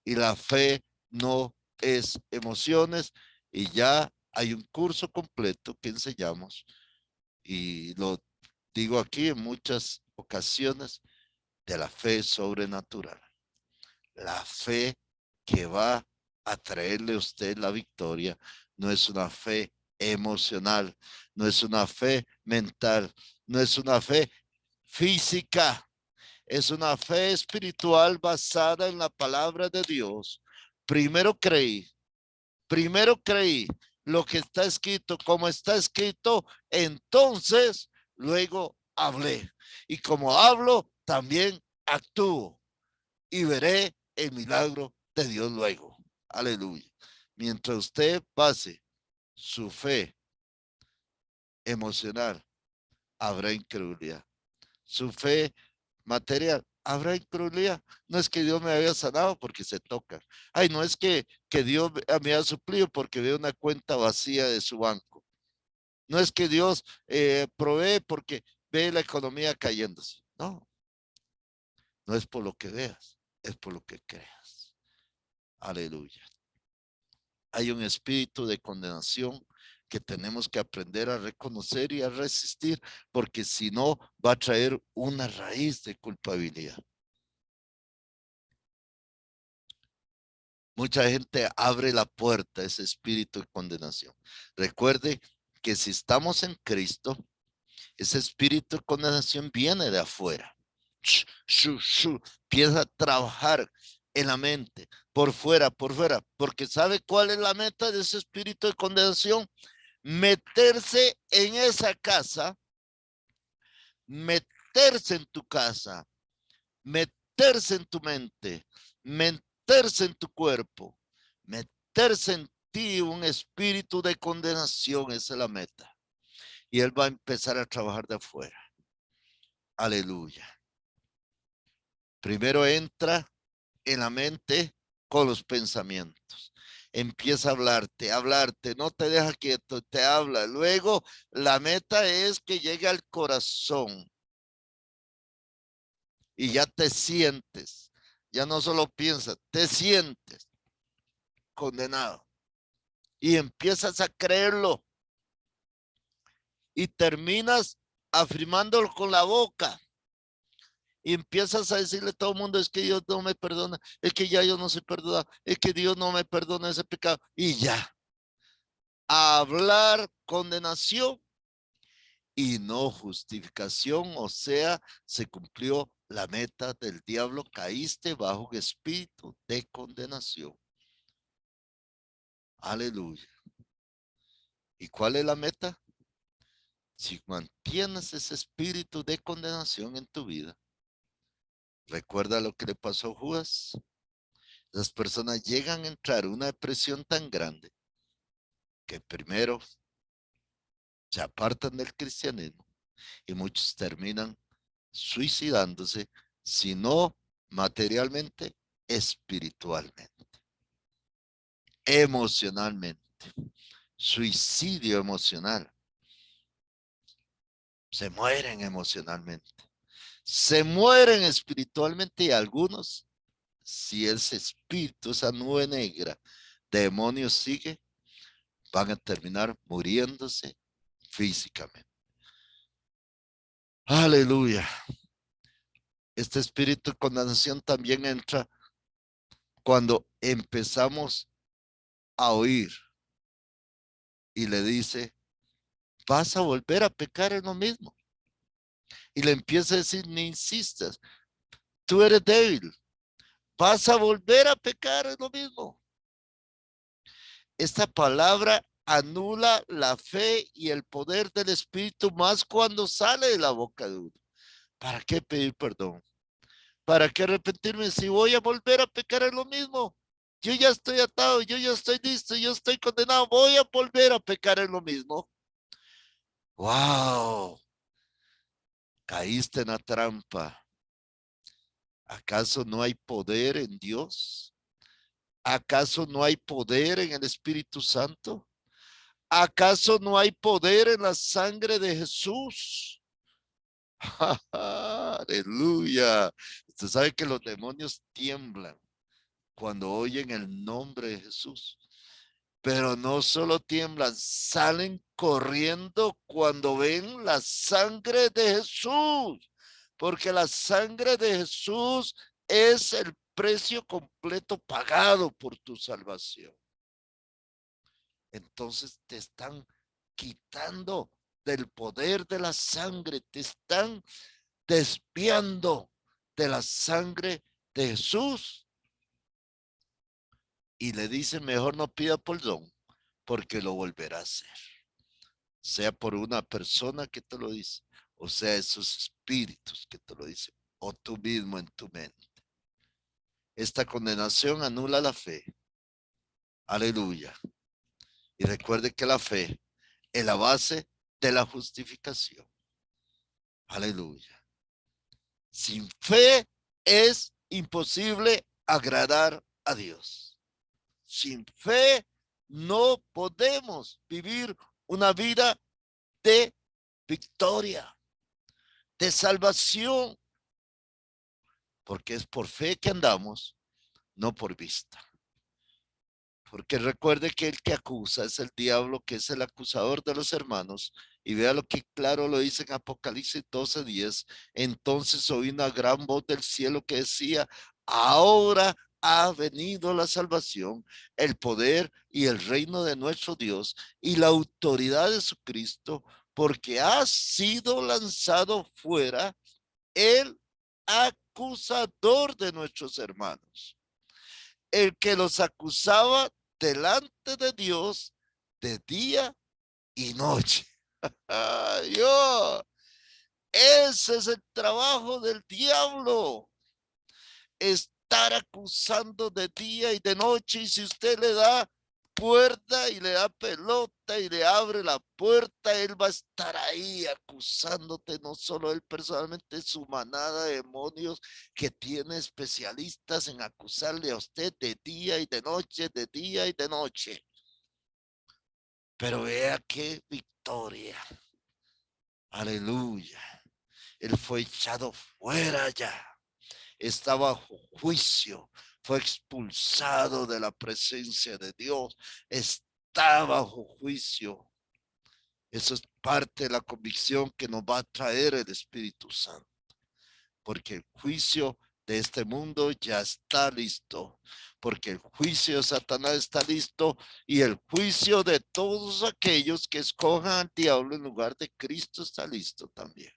Y la fe no es emociones. Y ya hay un curso completo que enseñamos. Y lo digo aquí en muchas ocasiones, de la fe sobrenatural. La fe que va a traerle a usted la victoria no es una fe emocional, no es una fe mental, no es una fe física, es una fe espiritual basada en la palabra de Dios. Primero creí, primero creí lo que está escrito, como está escrito, entonces luego hablé. Y como hablo, también actúo y veré el milagro de Dios luego. Aleluya. Mientras usted pase su fe emocional, habrá incredulidad. Su fe material, habrá incredulidad. No es que Dios me haya sanado porque se toca. Ay, no es que Dios me ha suplido porque veo una cuenta vacía de su banco. No es que Dios provee porque ve la economía cayéndose. No, no es por lo que veas, es por lo que creas. Aleluya. Hay un espíritu de condenación que tenemos que aprender a reconocer y a resistir, porque si no va a traer una raíz de culpabilidad. Mucha gente abre la puerta a ese espíritu de condenación. Recuerde que si estamos en Cristo, ese espíritu de condenación viene de afuera. Empieza a trabajar en la mente, por fuera, porque ¿sabe cuál es la meta de ese espíritu de condenación? Meterse en esa casa, meterse en tu casa, meterse en tu mente, meterse en tu cuerpo, meterse en ti un espíritu de condenación, esa es la meta. Y él va a empezar a trabajar de afuera. Aleluya. Primero entra en la mente con los pensamientos. Empieza a hablarte, no te deja quieto, te habla. Luego la meta es que llegue al corazón y ya te sientes, ya no solo piensas, te sientes condenado y empiezas a creerlo y terminas afirmándolo con la boca. Y empiezas a decirle a todo el mundo, es que Dios no me perdona, es que ya yo no soy perdonado, es que Dios no me perdona ese pecado. Y ya, a hablar condenación y no justificación, o sea, se cumplió la meta del diablo, caíste bajo un espíritu de condenación. Aleluya. ¿Y cuál es la meta? Si mantienes ese espíritu de condenación en tu vida, recuerda lo que le pasó a Judas. Las personas llegan a entrar en una depresión tan grande que primero se apartan del cristianismo y muchos terminan suicidándose, si no materialmente, espiritualmente, emocionalmente, suicidio emocional. Se mueren emocionalmente, se mueren espiritualmente y algunos, si ese espíritu, esa nube negra, demonios sigue, van a terminar muriéndose físicamente. Aleluya. Este espíritu de condenación también entra cuando empezamos a oír y le dice, vas a volver a pecar en lo mismo. Y le empieza a decir, ni insistas, tú eres débil, vas a volver a pecar en lo mismo. Esta palabra anula la fe y el poder del Espíritu más cuando sale de la boca de uno. ¿Para qué pedir perdón? ¿Para qué arrepentirme si voy a volver a pecar en lo mismo? Yo ya estoy atado, yo ya estoy listo, yo estoy condenado, voy a volver a pecar en lo mismo. ¡Wow! Caíste en la trampa. ¿Acaso no hay poder en Dios? ¿Acaso no hay poder en el Espíritu Santo? ¿Acaso no hay poder en la sangre de Jesús? Aleluya. Usted sabe que los demonios tiemblan cuando oyen el nombre de Jesús. Pero no solo tiemblan, salen corriendo cuando ven la sangre de Jesús. Porque la sangre de Jesús es el precio completo pagado por tu salvación. Entonces te están quitando del poder de la sangre, te están desviando de la sangre de Jesús. Y le dice, mejor no pida perdón, porque lo volverá a hacer. Sea por una persona que te lo dice, o sea esos espíritus que te lo dicen, o tú mismo en tu mente. Esta condenación anula la fe. Aleluya. Y recuerde que la fe es la base de la justificación. Aleluya. Sin fe es imposible agradar a Dios. Sin fe no podemos vivir una vida de victoria, de salvación, porque es por fe que andamos, no por vista. Porque recuerde que el que acusa es el diablo, que es el acusador de los hermanos. Y vea lo que claro lo dice en Apocalipsis 12:10. Entonces oí una gran voz del cielo que decía, ahora ha venido la salvación, el poder y el reino de nuestro Dios y la autoridad de su Cristo, porque ha sido lanzado fuera el acusador de nuestros hermanos, el que los acusaba delante de Dios de día y noche. Dios, ese es el trabajo del diablo, estar acusando de día y de noche. Y si usted le da puerta y le da pelota y le abre la puerta, él va a estar ahí acusándote, no solo él personalmente, su manada de demonios que tiene especialistas en acusarle a usted de día y de noche, de día y de noche. Pero vea qué victoria. Aleluya. Él fue echado fuera ya. Está bajo juicio, fue expulsado de la presencia de Dios, está bajo juicio. Eso es parte de la convicción que nos va a traer el Espíritu Santo, porque el juicio de este mundo ya está listo, porque el juicio de Satanás está listo y el juicio de todos aquellos que escojan al diablo en lugar de Cristo está listo también.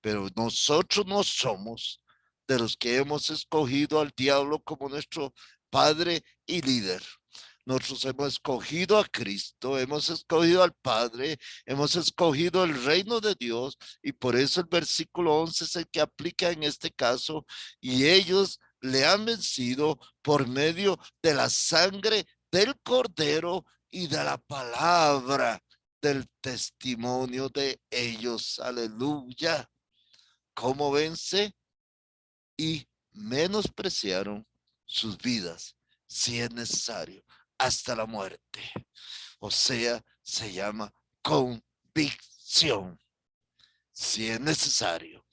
Pero nosotros no somos de los que hemos escogido al diablo como nuestro padre y líder. Nosotros hemos escogido a Cristo, hemos escogido al Padre, hemos escogido el reino de Dios, y por eso el versículo 11 es el que aplica en este caso, y ellos le han vencido por medio de la sangre del Cordero y de la palabra del testimonio de ellos. Aleluya. ¿Cómo vence? Y menospreciaron sus vidas, si es necesario, hasta la muerte. O sea, se llama convicción. Si es necesario,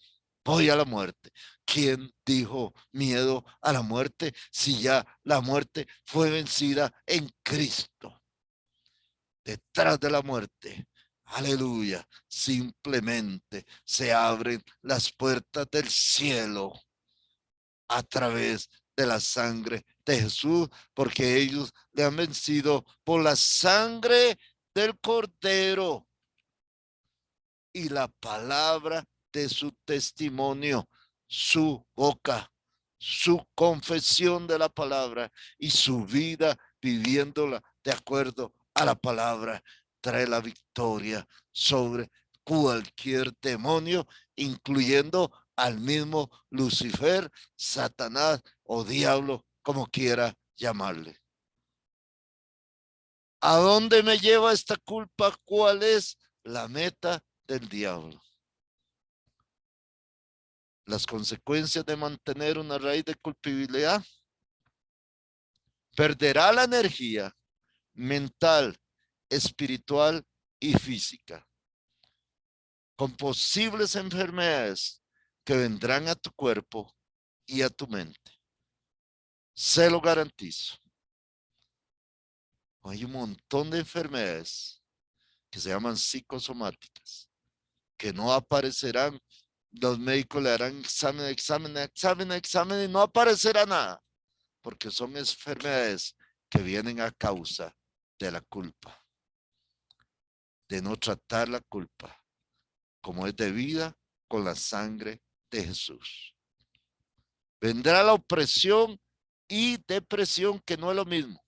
voy a la muerte. ¿Quién dijo miedo a la muerte si ya la muerte fue vencida en Cristo? Detrás de la muerte, aleluya, simplemente se abren las puertas del cielo a través de la sangre de Jesús, porque ellos le han vencido por la sangre del Cordero y la palabra de su testimonio, su boca, su confesión de la palabra y su vida viviéndola de acuerdo a la palabra, trae la victoria sobre cualquier demonio, incluyendo al mismo Lucifer, Satanás o diablo, como quiera llamarle. ¿A dónde me lleva esta culpa? ¿Cuál es la meta del diablo? Las consecuencias de mantener una raíz de culpabilidad: perderá la energía mental, espiritual y física, con posibles enfermedades que vendrán a tu cuerpo y a tu mente. Se lo garantizo. Hay un montón de enfermedades que se llaman psicosomáticas, que no aparecerán. Los médicos le harán examen y no aparecerá nada, porque son enfermedades que vienen a causa de la culpa, de no tratar la culpa como es debida con la sangre de Jesús. Vendrá la opresión y depresión, que no es lo mismo.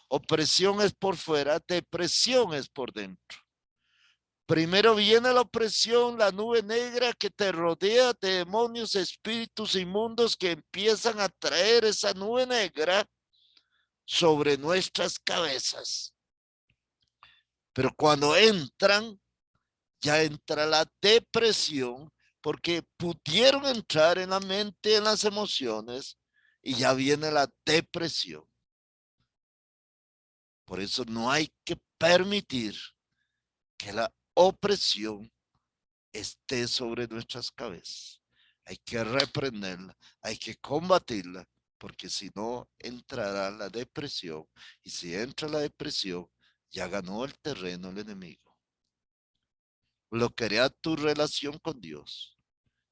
Opresión es por fuera, depresión es por dentro. Primero viene la opresión, la nube negra que te rodea de demonios, espíritus inmundos que empiezan a traer esa nube negra sobre nuestras cabezas. Pero cuando entran, ya entra la depresión, porque pudieron entrar en la mente, en las emociones, y ya viene la depresión. Por eso no hay que permitir que la opresión esté sobre nuestras cabezas. Hay que reprenderla, hay que combatirla, porque si no entrará la depresión, y si entra la depresión, ya ganó el terreno el enemigo. Bloqueará tu relación con Dios.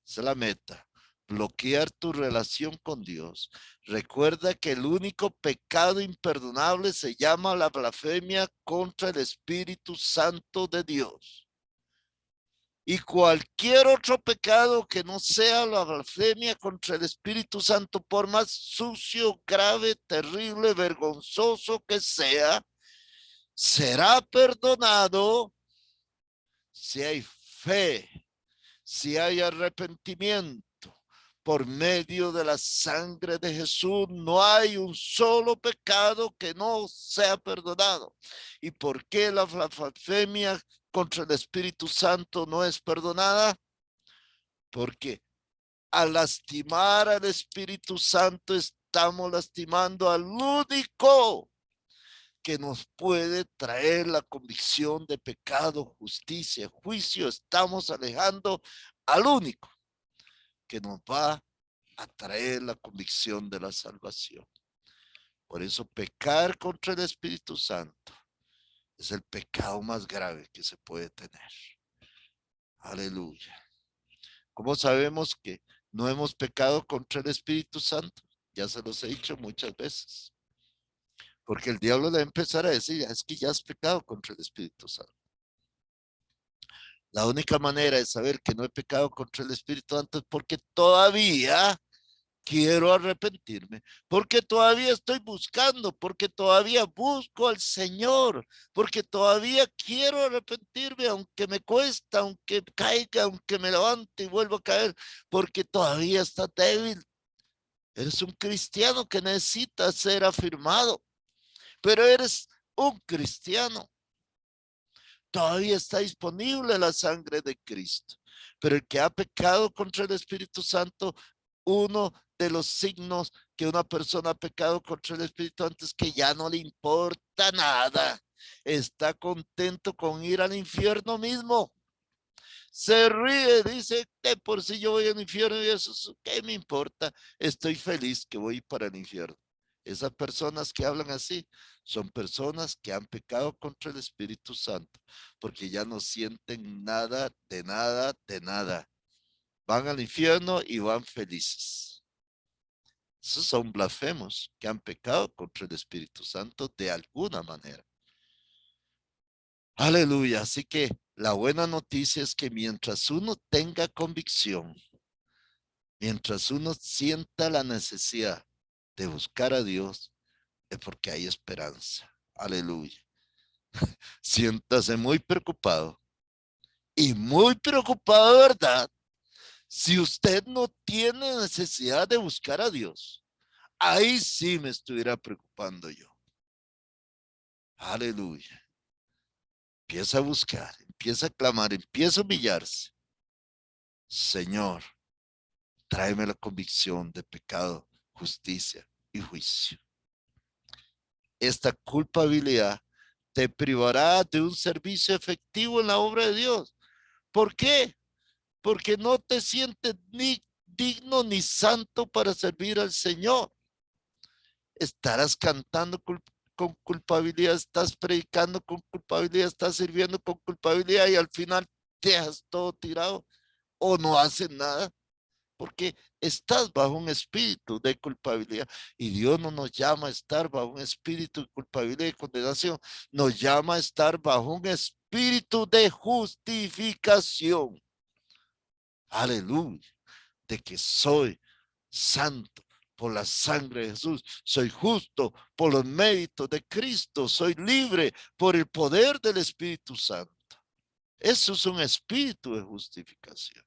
Esa es la meta. Bloquear tu relación con Dios. Recuerda que el único pecado imperdonable se llama la blasfemia contra el Espíritu Santo de Dios. Y cualquier otro pecado que no sea la blasfemia contra el Espíritu Santo, por más sucio, grave, terrible, vergonzoso que sea, será perdonado si hay fe, si hay arrepentimiento. Por medio de la sangre de Jesús no hay un solo pecado que no sea perdonado. ¿Y por qué la blasfemia contra el Espíritu Santo no es perdonada? Porque al lastimar al Espíritu Santo estamos lastimando al único que nos puede traer la convicción de pecado, justicia, juicio. Estamos alejando al único que nos va a traer la convicción de la salvación. Por eso pecar contra el Espíritu Santo es el pecado más grave que se puede tener. Aleluya. ¿Cómo sabemos que no hemos pecado contra el Espíritu Santo? Ya se los he dicho muchas veces. Porque el diablo le va a empezar a decir, es que ya has pecado contra el Espíritu Santo. La única manera de saber que no he pecado contra el Espíritu Santo es porque todavía quiero arrepentirme, porque todavía estoy buscando, porque todavía busco al Señor, porque todavía quiero arrepentirme, aunque me cuesta, aunque caiga, aunque me levante y vuelva a caer, porque todavía está débil. Eres un cristiano que necesita ser afirmado, pero eres un cristiano. todavía está disponible la sangre de Cristo. Pero el que ha pecado contra el Espíritu Santo, uno de los signos que una persona ha pecado contra el Espíritu Santo es que ya no le importa nada. Está contento con ir al infierno mismo. Se ríe, dice, de por si yo voy al infierno y eso, ¿qué me importa? Estoy feliz que voy para el infierno. Esas personas que hablan así son personas que han pecado contra el Espíritu Santo, porque ya no sienten nada, de nada, de nada. Van al infierno y van felices. Esos son blasfemos que han pecado contra el Espíritu Santo de alguna manera. Aleluya. Así que la buena noticia es que mientras uno tenga convicción, mientras uno sienta la necesidad de buscar a Dios, es porque hay esperanza. Aleluya. Siéntase muy preocupado y muy preocupado, ¿verdad? Si usted no tiene necesidad de buscar a Dios, ahí sí me estuviera preocupando yo. Aleluya. Empieza a buscar, empieza a clamar, empieza a humillarse. Señor, tráeme la convicción de pecado, justicia y juicio. Esta culpabilidad te privará de un servicio efectivo en la obra de Dios. ¿Por qué? Porque no te sientes ni digno ni santo para servir al Señor. Estarás cantando con culpabilidad, estás predicando con culpabilidad, estás sirviendo con culpabilidad y al final te dejas todo tirado o no haces nada porque estás bajo un espíritu de culpabilidad y Dios no nos llama a estar bajo un espíritu de culpabilidad y condenación, nos llama a estar bajo un espíritu de justificación. Aleluya, de que soy santo por la sangre de Jesús, soy justo por los méritos de Cristo, soy libre por el poder del Espíritu Santo. Eso es un espíritu de justificación.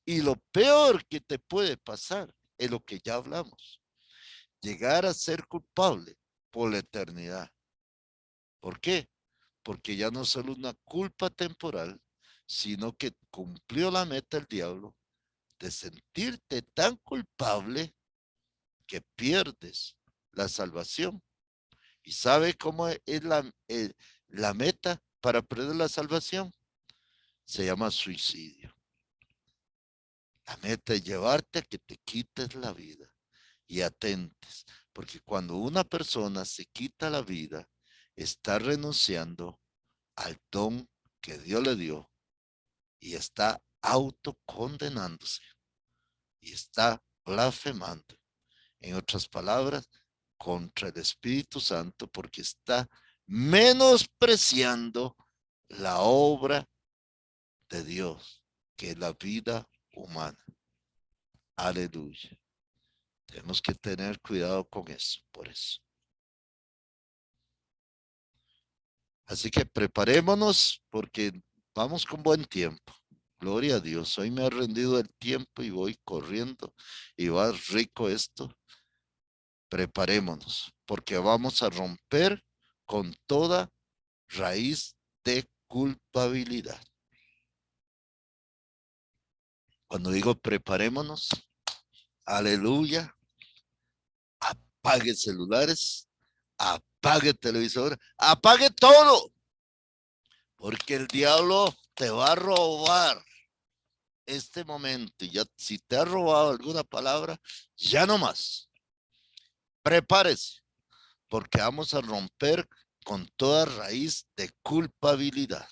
Y lo peor que te puede pasar es lo que ya hablamos, llegar a ser culpable por la eternidad. ¿Por qué? Porque ya no solo una culpa temporal, sino que cumplió la meta el diablo de sentirte tan culpable que pierdes la salvación. ¿Y sabe cómo es la meta para perder la salvación? Se llama suicidio. La meta es llevarte a que te quites la vida y atentes, porque cuando una persona se quita la vida, está renunciando al don que Dios le dio y está autocondenándose y está blasfemando. En otras palabras, contra el Espíritu Santo porque está menospreciando la obra de Dios, que es la vida humana. Aleluya. Tenemos que tener cuidado con eso, por eso. Así que preparémonos porque vamos con buen tiempo. Gloria a Dios. Hoy me ha rendido el tiempo y voy corriendo y va rico esto. Preparémonos porque vamos a romper con toda raíz de culpabilidad. Cuando digo preparémonos, aleluya, apague celulares, apague televisor, apague todo, porque el diablo te va a robar este momento. Y ya, si te ha robado alguna palabra, ya no más. Prepárese, porque vamos a romper con toda raíz de culpabilidad.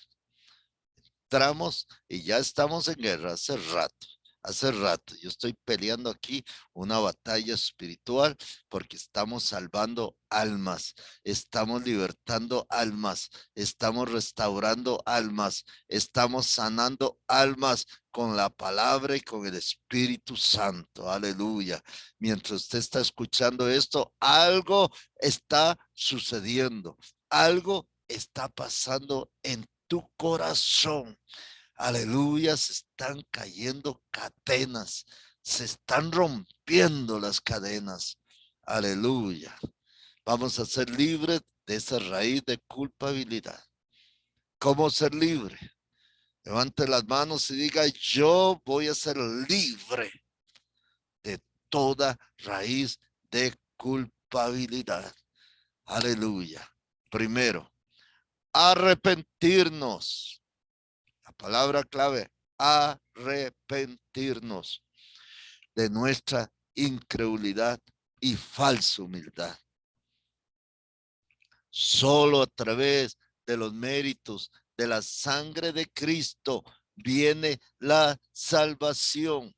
Entramos y ya estamos en guerra hace rato. Hace rato, yo estoy peleando aquí una batalla espiritual porque estamos salvando almas, estamos libertando almas, estamos restaurando almas, estamos sanando almas con la palabra y con el Espíritu Santo. Aleluya. Mientras usted está escuchando esto, algo está sucediendo, algo está pasando en tu corazón. Aleluya, se están cayendo cadenas, se están rompiendo las cadenas. Aleluya. Vamos a ser libres de esa raíz de culpabilidad. ¿Cómo ser libre? Levante las manos y diga, yo voy a ser libre de toda raíz de culpabilidad. Aleluya. Primero, arrepentirnos. La palabra clave, arrepentirnos de nuestra incredulidad y falsa humildad. Solo a través de los méritos de la sangre de Cristo viene la salvación,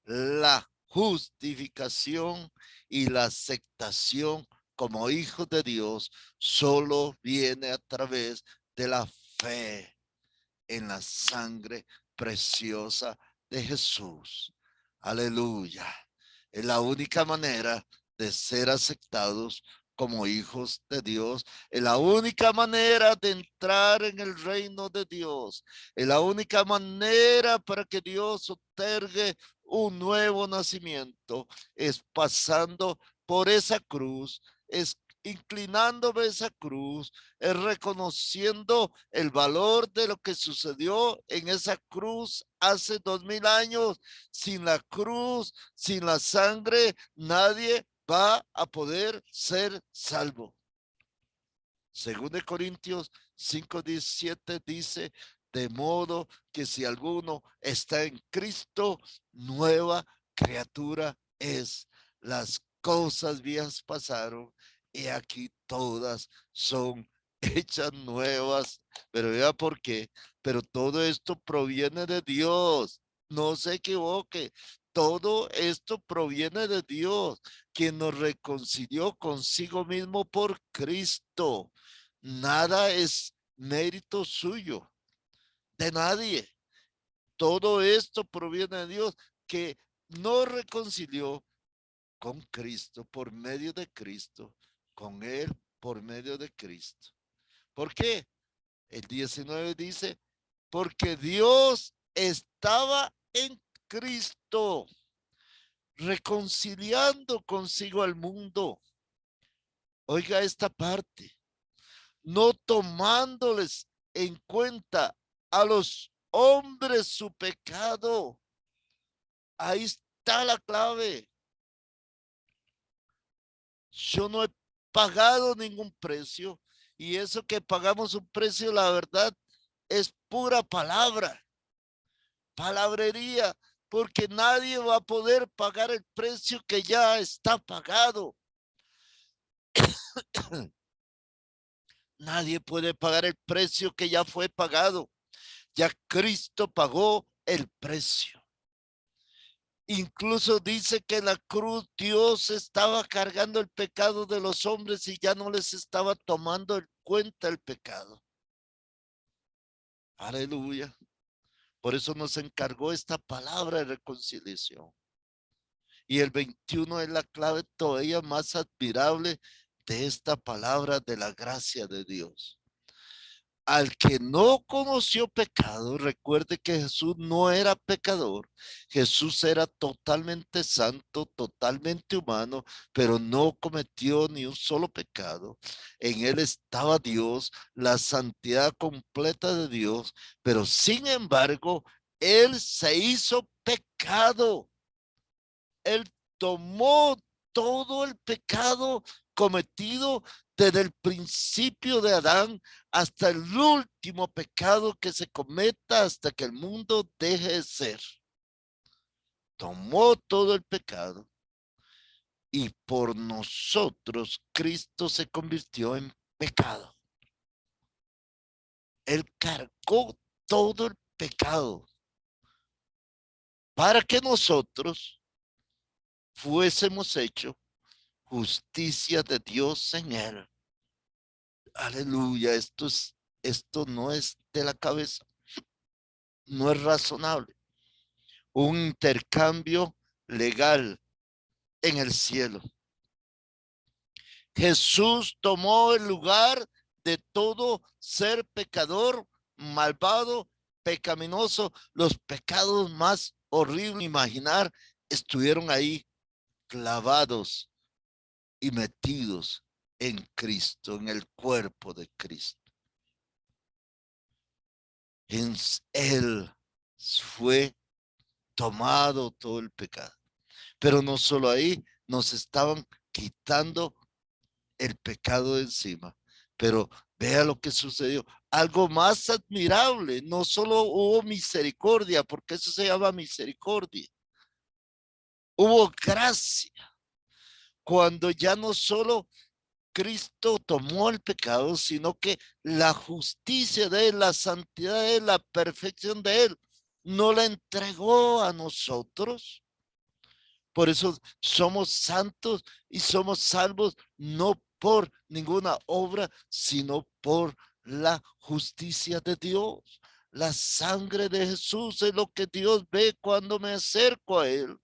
la justificación y la aceptación como hijos de Dios. Solo viene a través de la fe en la sangre preciosa de Jesús. Aleluya. Es la única manera de ser aceptados como hijos de Dios. Es la única manera de entrar en el reino de Dios. Es la única manera para que Dios otorgue un nuevo nacimiento. Es pasando por esa cruz, es inclinándome a esa cruz, es reconociendo el valor de lo que sucedió en esa cruz hace 2000 años. Sin la cruz, sin la sangre, nadie va a poder ser salvo. Según de Corintios 5:17 dice, de modo que si alguno está en Cristo, nueva criatura es. Las cosas viejas pasaron y aquí todas son hechas nuevas. Pero vea por qué. Pero todo esto proviene de Dios. No se equivoque. Todo esto proviene de Dios, quien nos reconcilió consigo mismo por Cristo. Nada es mérito suyo, de nadie. Todo esto proviene de Dios, que nos reconcilió con Cristo, por medio de Cristo, con Él, por medio de Cristo. ¿Por qué? El 19 dice, porque Dios estaba en Cristo, reconciliando consigo al mundo. Oiga esta parte, no tomándoles en cuenta a los hombres su pecado. Ahí está la clave. Yo no he pagado ningún precio, y eso que pagamos un precio, la verdad, es pura palabra, palabrería, porque nadie va a poder pagar el precio que ya está pagado. Nadie puede pagar el precio que ya fue pagado. Ya Cristo pagó el precio. Incluso dice que en la cruz Dios estaba cargando el pecado de los hombres y ya no les estaba tomando en cuenta el pecado. Aleluya. Por eso nos encargó esta palabra de reconciliación. Y el 21 es la clave todavía más admirable de esta palabra de la gracia de Dios. Al que no conoció pecado, recuerde que Jesús no era pecador. Jesús era totalmente santo, totalmente humano, pero no cometió ni un solo pecado. En él estaba Dios, la santidad completa de Dios, pero sin embargo, él se hizo pecado. Él tomó todo el pecado cometido desde el principio de Adán hasta el último pecado que se cometa hasta que el mundo deje de ser. Tomó todo el pecado y por nosotros Cristo se convirtió en pecado. Él cargó todo el pecado para que nosotros fuésemos hechos justicia de Dios en él. Aleluya, esto no es de la cabeza, no es razonable. Un intercambio legal en el cielo. Jesús tomó el lugar de todo ser pecador, malvado, pecaminoso. Los pecados más horribles imaginar estuvieron ahí clavados y metidos en Cristo, en el cuerpo de Cristo. En él fue tomado todo el pecado. Pero no solo ahí, nos estaban quitando el pecado de encima. Pero vea lo que sucedió. Algo más admirable, no solo hubo misericordia, porque eso se llama misericordia. Hubo gracia cuando ya no solo Cristo tomó el pecado, sino que la justicia de él, la santidad de él, la perfección de él, no la entregó a nosotros. Por eso somos santos y somos salvos no por ninguna obra, sino por la justicia de Dios. La sangre de Jesús es lo que Dios ve cuando me acerco a Él.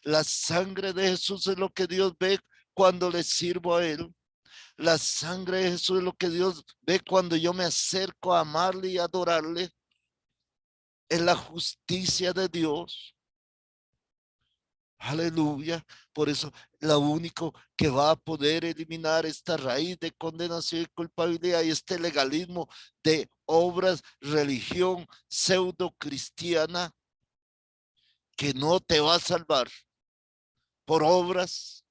La sangre de Jesús es lo que Dios ve cuando le sirvo a Él. La sangre de Jesús es lo que Dios ve cuando yo me acerco a amarle y adorarle. Es la justicia de Dios. Aleluya. Por eso, lo único que va a poder eliminar esta raíz de condenación y culpabilidad y este legalismo de obras, religión pseudo cristiana que no te va a salvar por obras,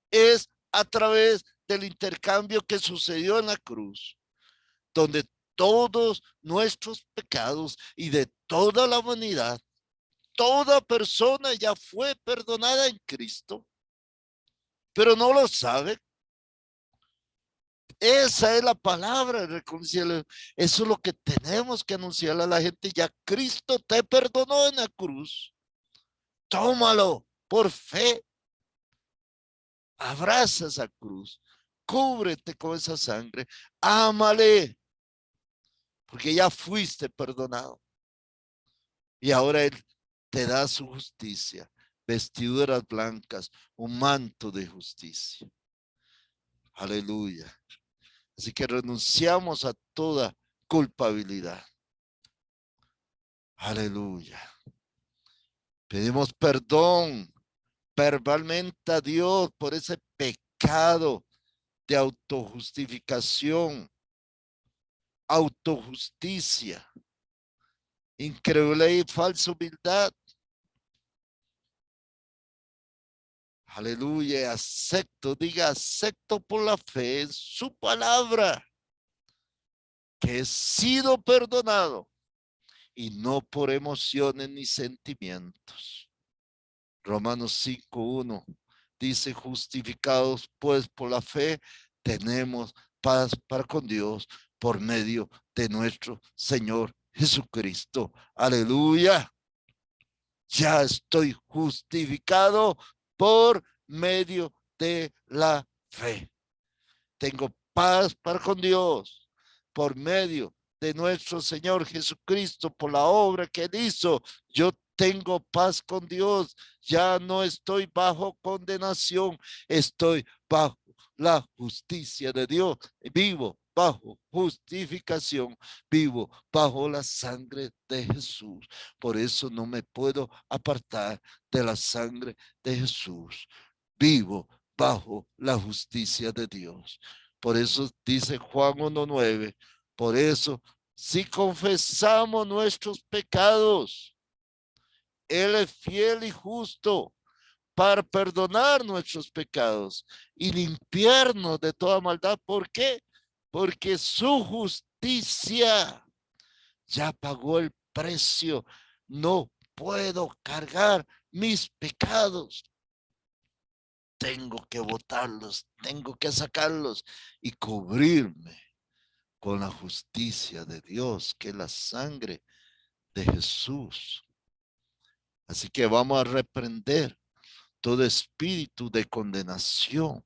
es a través del intercambio que sucedió en la cruz, donde todos nuestros pecados y de toda la humanidad, toda persona ya fue perdonada en Cristo, pero no lo sabe. Esa es la palabra de reconciliación. Eso es lo que tenemos que anunciarle a la gente. Ya Cristo te perdonó en la cruz. Tómalo por fe. Abraza esa cruz. Cúbrete con esa sangre. Ámale, porque ya fuiste perdonado. Y ahora Él te da su justicia, vestiduras blancas, un manto de justicia. Aleluya. Así que renunciamos a toda culpabilidad. Aleluya. Pedimos perdón verbalmente a Dios por ese pecado de autojustificación, autojusticia, incredulidad y falsa humildad. Aleluya, acepto, diga, acepto por la fe en su palabra, que he sido perdonado y no por emociones ni sentimientos. Romanos 5:1 dice, justificados pues por la fe, tenemos paz para con Dios por medio de nuestro Señor Jesucristo. Aleluya. Ya estoy justificado por medio de la fe. Tengo paz para con Dios por medio de nuestro Señor Jesucristo, por la obra que Él hizo. Yo tengo paz con Dios. Ya no estoy bajo condenación. Estoy bajo la justicia de Dios. Vivo bajo justificación. Vivo bajo la sangre de Jesús. Por eso no me puedo apartar de la sangre de Jesús. Vivo bajo la justicia de Dios. Por eso dice Juan 1:9, por eso si confesamos nuestros pecados, Él es fiel y justo para perdonar nuestros pecados y limpiarnos de toda maldad. ¿Por qué? Porque su justicia ya pagó el precio. No puedo cargar mis pecados. Tengo que botarlos, tengo que sacarlos y cubrirme con la justicia de Dios, que es la sangre de Jesús. Así que vamos a reprender todo espíritu de condenación.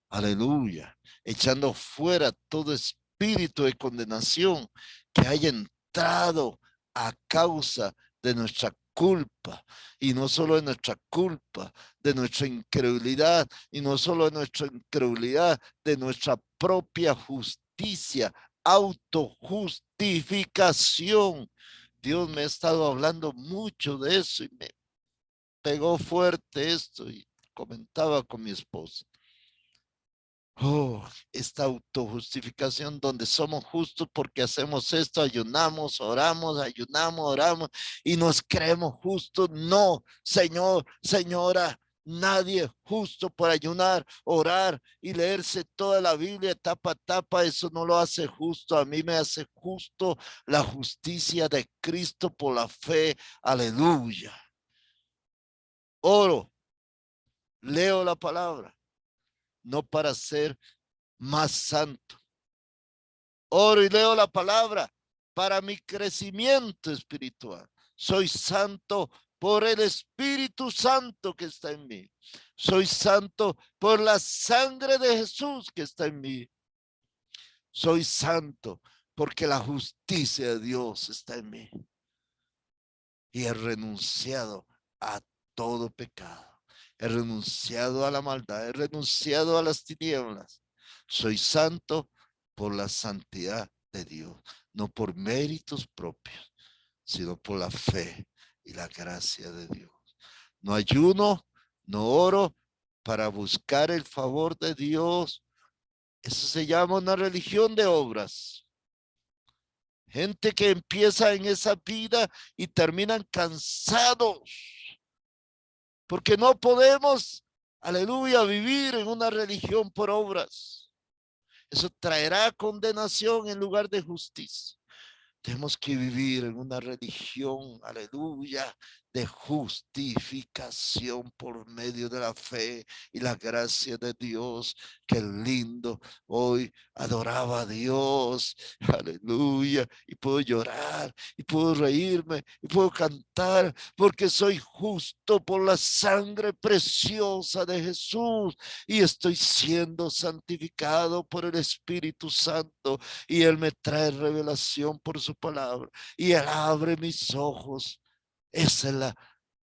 Aleluya. Echando fuera todo espíritu de condenación que haya entrado a causa de nuestra culpa, y no solo de nuestra culpa, de nuestra incredulidad, y no solo de nuestra incredulidad, de nuestra propia justicia, autojustificación. Dios me ha estado hablando mucho de eso y me pegó fuerte esto y comentaba con mi esposa. Oh, esta autojustificación donde somos justos porque hacemos esto, ayunamos, oramos, ayunamos, oramos y nos creemos justos. No, Señor, Señora, nadie es justo por ayunar, orar y leerse toda la Biblia tapa a tapa. Eso no lo hace justo. A mí me hace justo la justicia de Cristo por la fe. Aleluya. Oro, leo la palabra, no para ser más santo. Oro y leo la palabra para mi crecimiento espiritual. Soy santo por el Espíritu Santo que está en mí. Soy santo por la sangre de Jesús que está en mí. Soy santo porque la justicia de Dios está en mí. Y he renunciado a todo pecado. He renunciado a la maldad. He renunciado a las tinieblas. Soy santo por la santidad de Dios, no por méritos propios, sino por la fe y la gracia de Dios. No ayuno, no oro para buscar el favor de Dios. Eso se llama una religión de obras. Gente que empieza en esa vida y terminan cansados, porque no podemos, aleluya, vivir en una religión por obras. Eso traerá condenación en lugar de justicia. Tenemos que vivir en una religión, aleluya, de justificación por medio de la fe y la gracia de Dios. Qué lindo. Hoy adoraba a Dios, aleluya, y puedo llorar, y puedo reírme, y puedo cantar, porque soy justo por la sangre preciosa de Jesús, y estoy siendo santificado por el Espíritu Santo, y Él me trae revelación por su palabra, y Él abre mis ojos. Esa es la,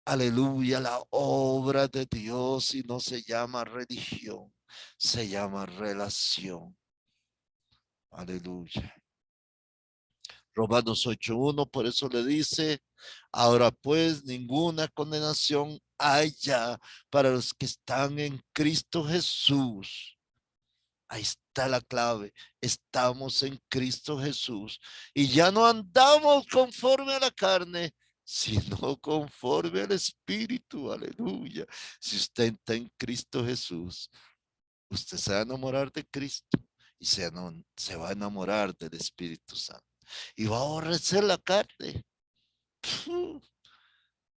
aleluya, la obra de Dios, y no se llama religión, se llama relación. Aleluya. Romanos 8:1, por eso le dice, ahora pues ninguna condenación hay ya para los que están en Cristo Jesús. Ahí está la clave. Estamos en Cristo Jesús y ya no andamos conforme a la carne, sino conforme al Espíritu. Aleluya. Si usted está en Cristo Jesús, usted se va a enamorar de Cristo y se va a enamorar del Espíritu Santo y va a aborrecer la carne.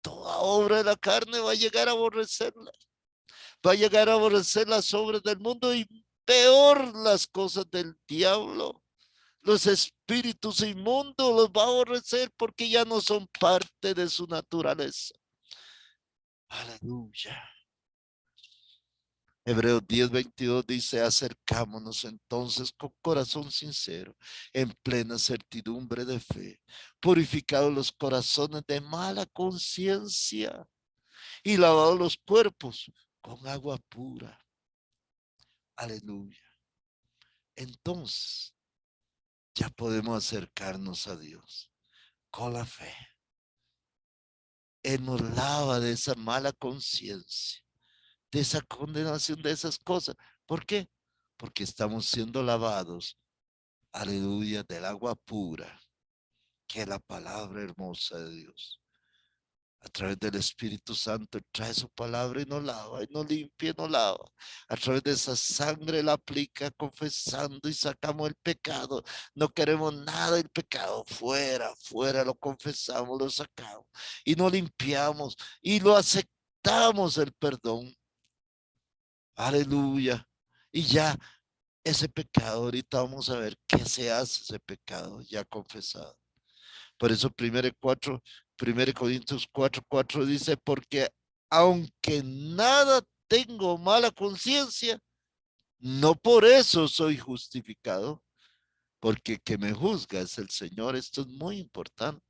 Toda obra de la carne va a llegar a aborrecerla. Va a llegar a aborrecer las obras del mundo y peor las cosas del diablo. Los espíritus inmundos los va a aborrecer porque ya no son parte de su naturaleza. Aleluya. Hebreos 10:22 dice, acercámonos entonces con corazón sincero, en plena certidumbre de fe, purificados los corazones de mala conciencia y lavados los cuerpos con agua pura. Aleluya. Entonces, ya podemos acercarnos a Dios con la fe. Él nos lava de esa mala conciencia, de esa condenación, de esas cosas. ¿Por qué? Porque estamos siendo lavados, aleluya, del agua pura, que es la palabra hermosa de Dios. A través del Espíritu Santo, trae su palabra y nos lava, y nos limpia y nos lava. A través de esa sangre la aplica confesando y sacamos el pecado. No queremos nada del pecado. Fuera, fuera, lo confesamos, lo sacamos. Y nos limpiamos y lo aceptamos el perdón. Aleluya. Y ya ese pecado, ahorita vamos a ver qué se hace ese pecado ya confesado. Por eso 1 Corintios 4:4 dice, porque aunque nada tengo mala conciencia, no por eso soy justificado, porque que me juzga es el Señor. Esto es muy importante.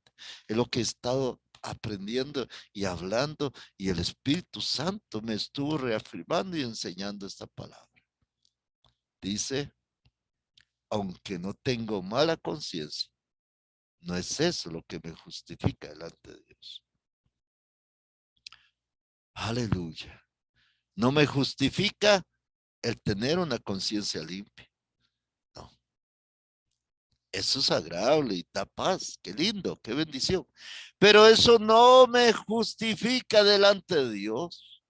Es lo que he estado aprendiendo y hablando, y el Espíritu Santo me estuvo reafirmando y enseñando esta palabra. Dice, aunque no tengo mala conciencia, no es eso lo que me justifica delante de Dios. Aleluya. No me justifica el tener una conciencia limpia. No, eso es agradable y da paz. Qué lindo, qué bendición. Pero eso no me justifica delante de Dios.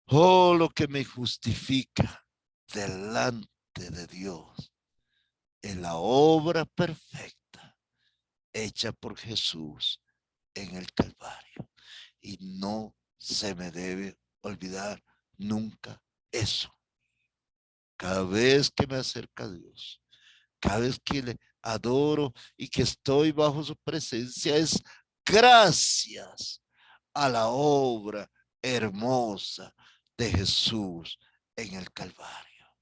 Oh, lo que me justifica delante de Dios es la obra perfecta hecha por Jesús en el Calvario. Y no se me debe olvidar nunca eso. Cada vez que me acerco a Dios, cada vez que le adoro y que estoy bajo su presencia, es gracias a la obra hermosa de Jesús en el Calvario.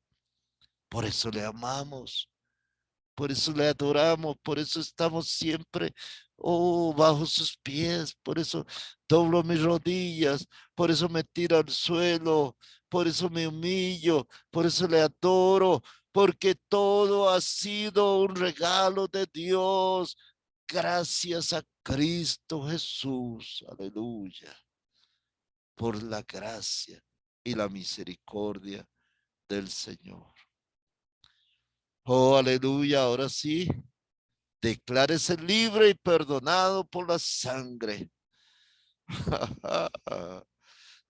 Por eso le amamos, por eso le adoramos, por eso estamos siempre, oh, bajo sus pies, por eso doblo mis rodillas, por eso me tiro al suelo, por eso me humillo, por eso le adoro, porque todo ha sido un regalo de Dios, gracias a Cristo Jesús, aleluya, por la gracia y la misericordia del Señor. Oh, aleluya, ahora sí. Declárese libre y perdonado por la sangre.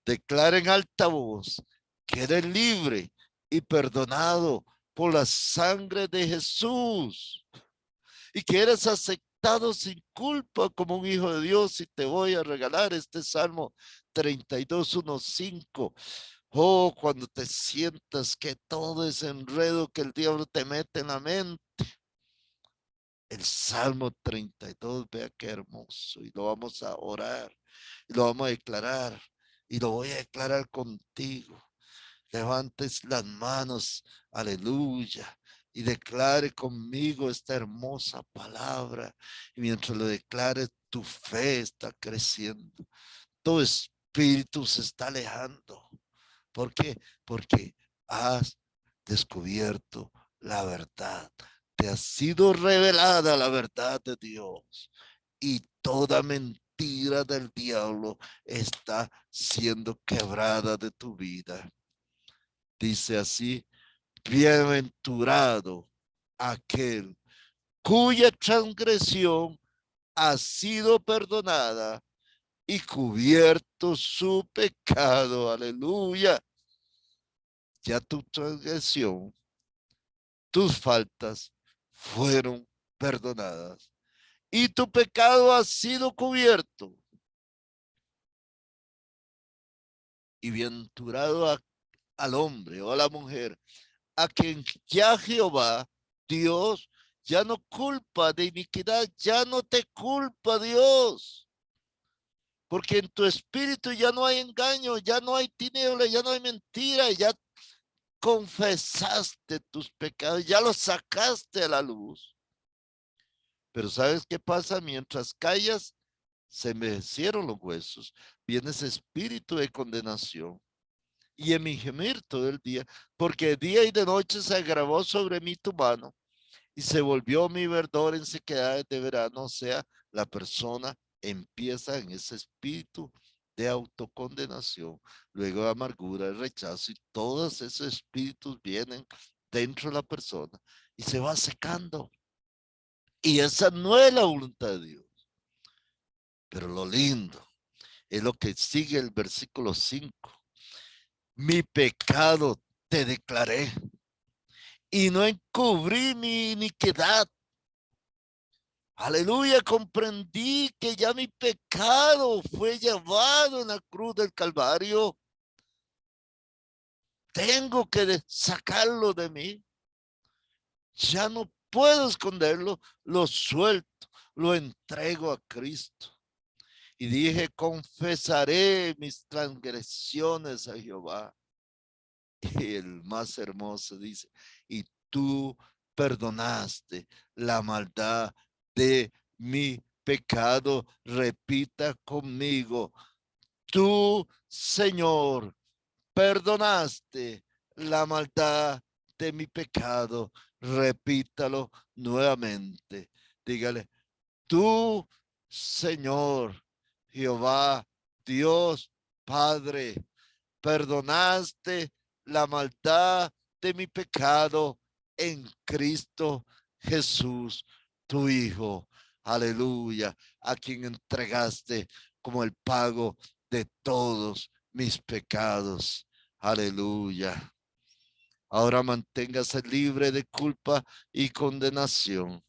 Declara en alta voz que eres libre y perdonado por la sangre de Jesús y que eres aceptado sin culpa como un hijo de Dios. Y te voy a regalar este Salmo 32:1-5. Oh, cuando te sientas que todo es enredo que el diablo te mete en la mente, el Salmo 32, vea qué hermoso, y lo vamos a orar, y lo vamos a declarar, y lo voy a declarar contigo. Levantes las manos, aleluya, y declare conmigo esta hermosa palabra, y mientras lo declares, tu fe está creciendo, tu espíritu se está alejando. ¿Por qué? Porque has descubierto la verdad. Te ha sido revelada la verdad de Dios. Y toda mentira del diablo está siendo quebrada de tu vida. Dice así: bienaventurado aquel cuya transgresión ha sido perdonada y cubierto su pecado. Aleluya. Ya tu transgresión, tus faltas fueron perdonadas y tu pecado ha sido cubierto. Y bienaventurado al hombre o a la mujer a quien ya Jehová, Dios, ya no culpa de iniquidad, ya no te culpa Dios. Porque en tu espíritu ya no hay engaño, ya no hay tiniebla, ya no hay mentira, ya confesaste tus pecados, ya los sacaste a la luz. Pero ¿sabes qué pasa? Mientras callas, se envejecieron los huesos. Viene ese espíritu de condenación. Y en mi gemir todo el día, porque de día y de noche se agravó sobre mí tu mano y se volvió mi verdor en sequedades de verano. O sea, la persona empieza en ese espíritu de autocondenación, luego de amargura, de rechazo, y todos esos espíritus vienen dentro de la persona y se va secando. Y esa no es la voluntad de Dios. Pero lo lindo es lo que sigue el versículo 5. Mi pecado te declaré y no encubrí mi iniquidad. Aleluya, comprendí que ya mi pecado fue llevado en la cruz del Calvario. Tengo que sacarlo de mí. Ya no puedo esconderlo, lo suelto, lo entrego a Cristo. Y dije, confesaré mis transgresiones a Jehová. Y el más hermoso dice, y tú perdonaste la maldad de mi pecado. Repita conmigo, tú, Señor, perdonaste la maldad de mi pecado. Repítalo nuevamente. Dígale, tú, Señor, Jehová, Dios, Padre, perdonaste la maldad de mi pecado en Cristo Jesús, tu Hijo. Aleluya, a quien entregaste como el pago de todos mis pecados. Aleluya. Ahora manténgase libre de culpa y condenación.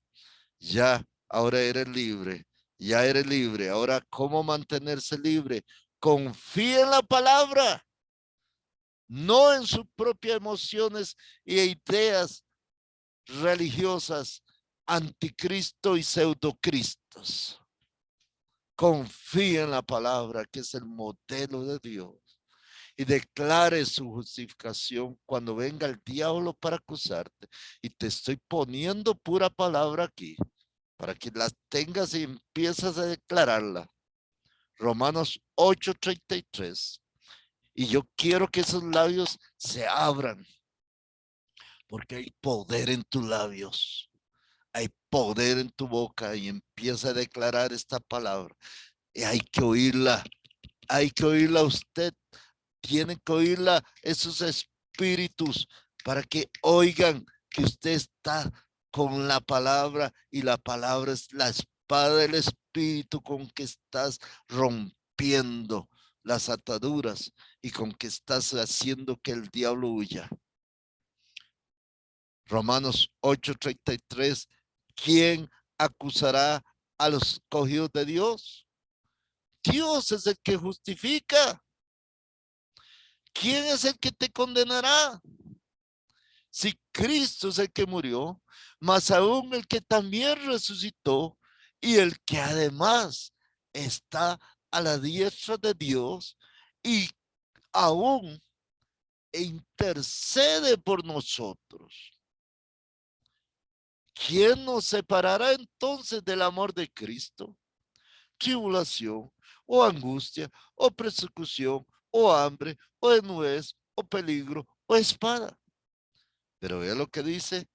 Ya, ahora eres libre. Ya eres libre. Ahora, ¿cómo mantenerse libre? Confía en la palabra, no en sus propias emociones e ideas religiosas, anticristo y pseudocristos. Confía en la palabra, que es el modelo de Dios, y declare su justificación cuando venga el diablo para acusarte. Y te estoy poniendo pura palabra aquí, para que las tengas y empiezas a declararla. Romanos 8:33. Y yo quiero que esos labios se abran, porque hay poder en tus labios. Hay poder en tu boca, y empieza a declarar esta palabra. Y hay que oírla. Hay que oírla usted. Tiene que oírla esos espíritus, para que oigan que usted está con la palabra, y la palabra es la espada del espíritu con que estás rompiendo las ataduras y con que estás haciendo que el diablo huya. Romanos 8:33. ¿Quién acusará a los escogidos de Dios? Dios es el que justifica. ¿Quién es el que te condenará? Si Cristo es el que murió, más aún el que también resucitó, y el que además está a la diestra de Dios, y aún intercede por nosotros. ¿Quién nos separará entonces del amor de Cristo? Tribulación, o angustia, o persecución, o hambre, o desnudez, o peligro, o espada. Pero vea lo que dice: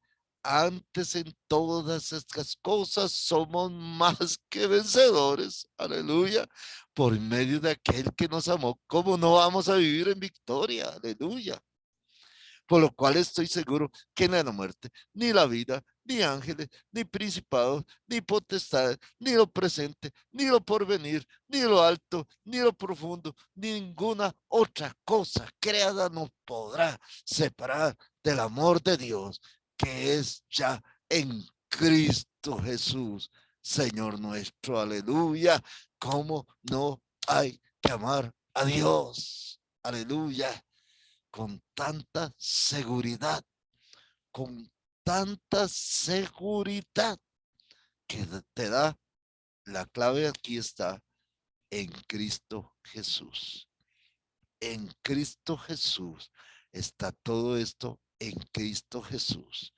antes en todas estas cosas somos más que vencedores, aleluya, por medio de aquel que nos amó. ¿Cómo no vamos a vivir en victoria? Aleluya. Por lo cual estoy seguro que ni la muerte, ni la vida, ni ángeles, ni principados, ni potestades, ni lo presente, ni lo porvenir, ni lo alto, ni lo profundo, ni ninguna otra cosa creada nos podrá separar del amor de Dios, que es ya en Cristo Jesús, Señor nuestro. Aleluya. ¿Cómo no hay que amar a Dios? Aleluya. Con tanta seguridad, con tanta seguridad, que te da la clave. Aquí está: en Cristo Jesús. En Cristo Jesús está todo esto, en Cristo Jesús.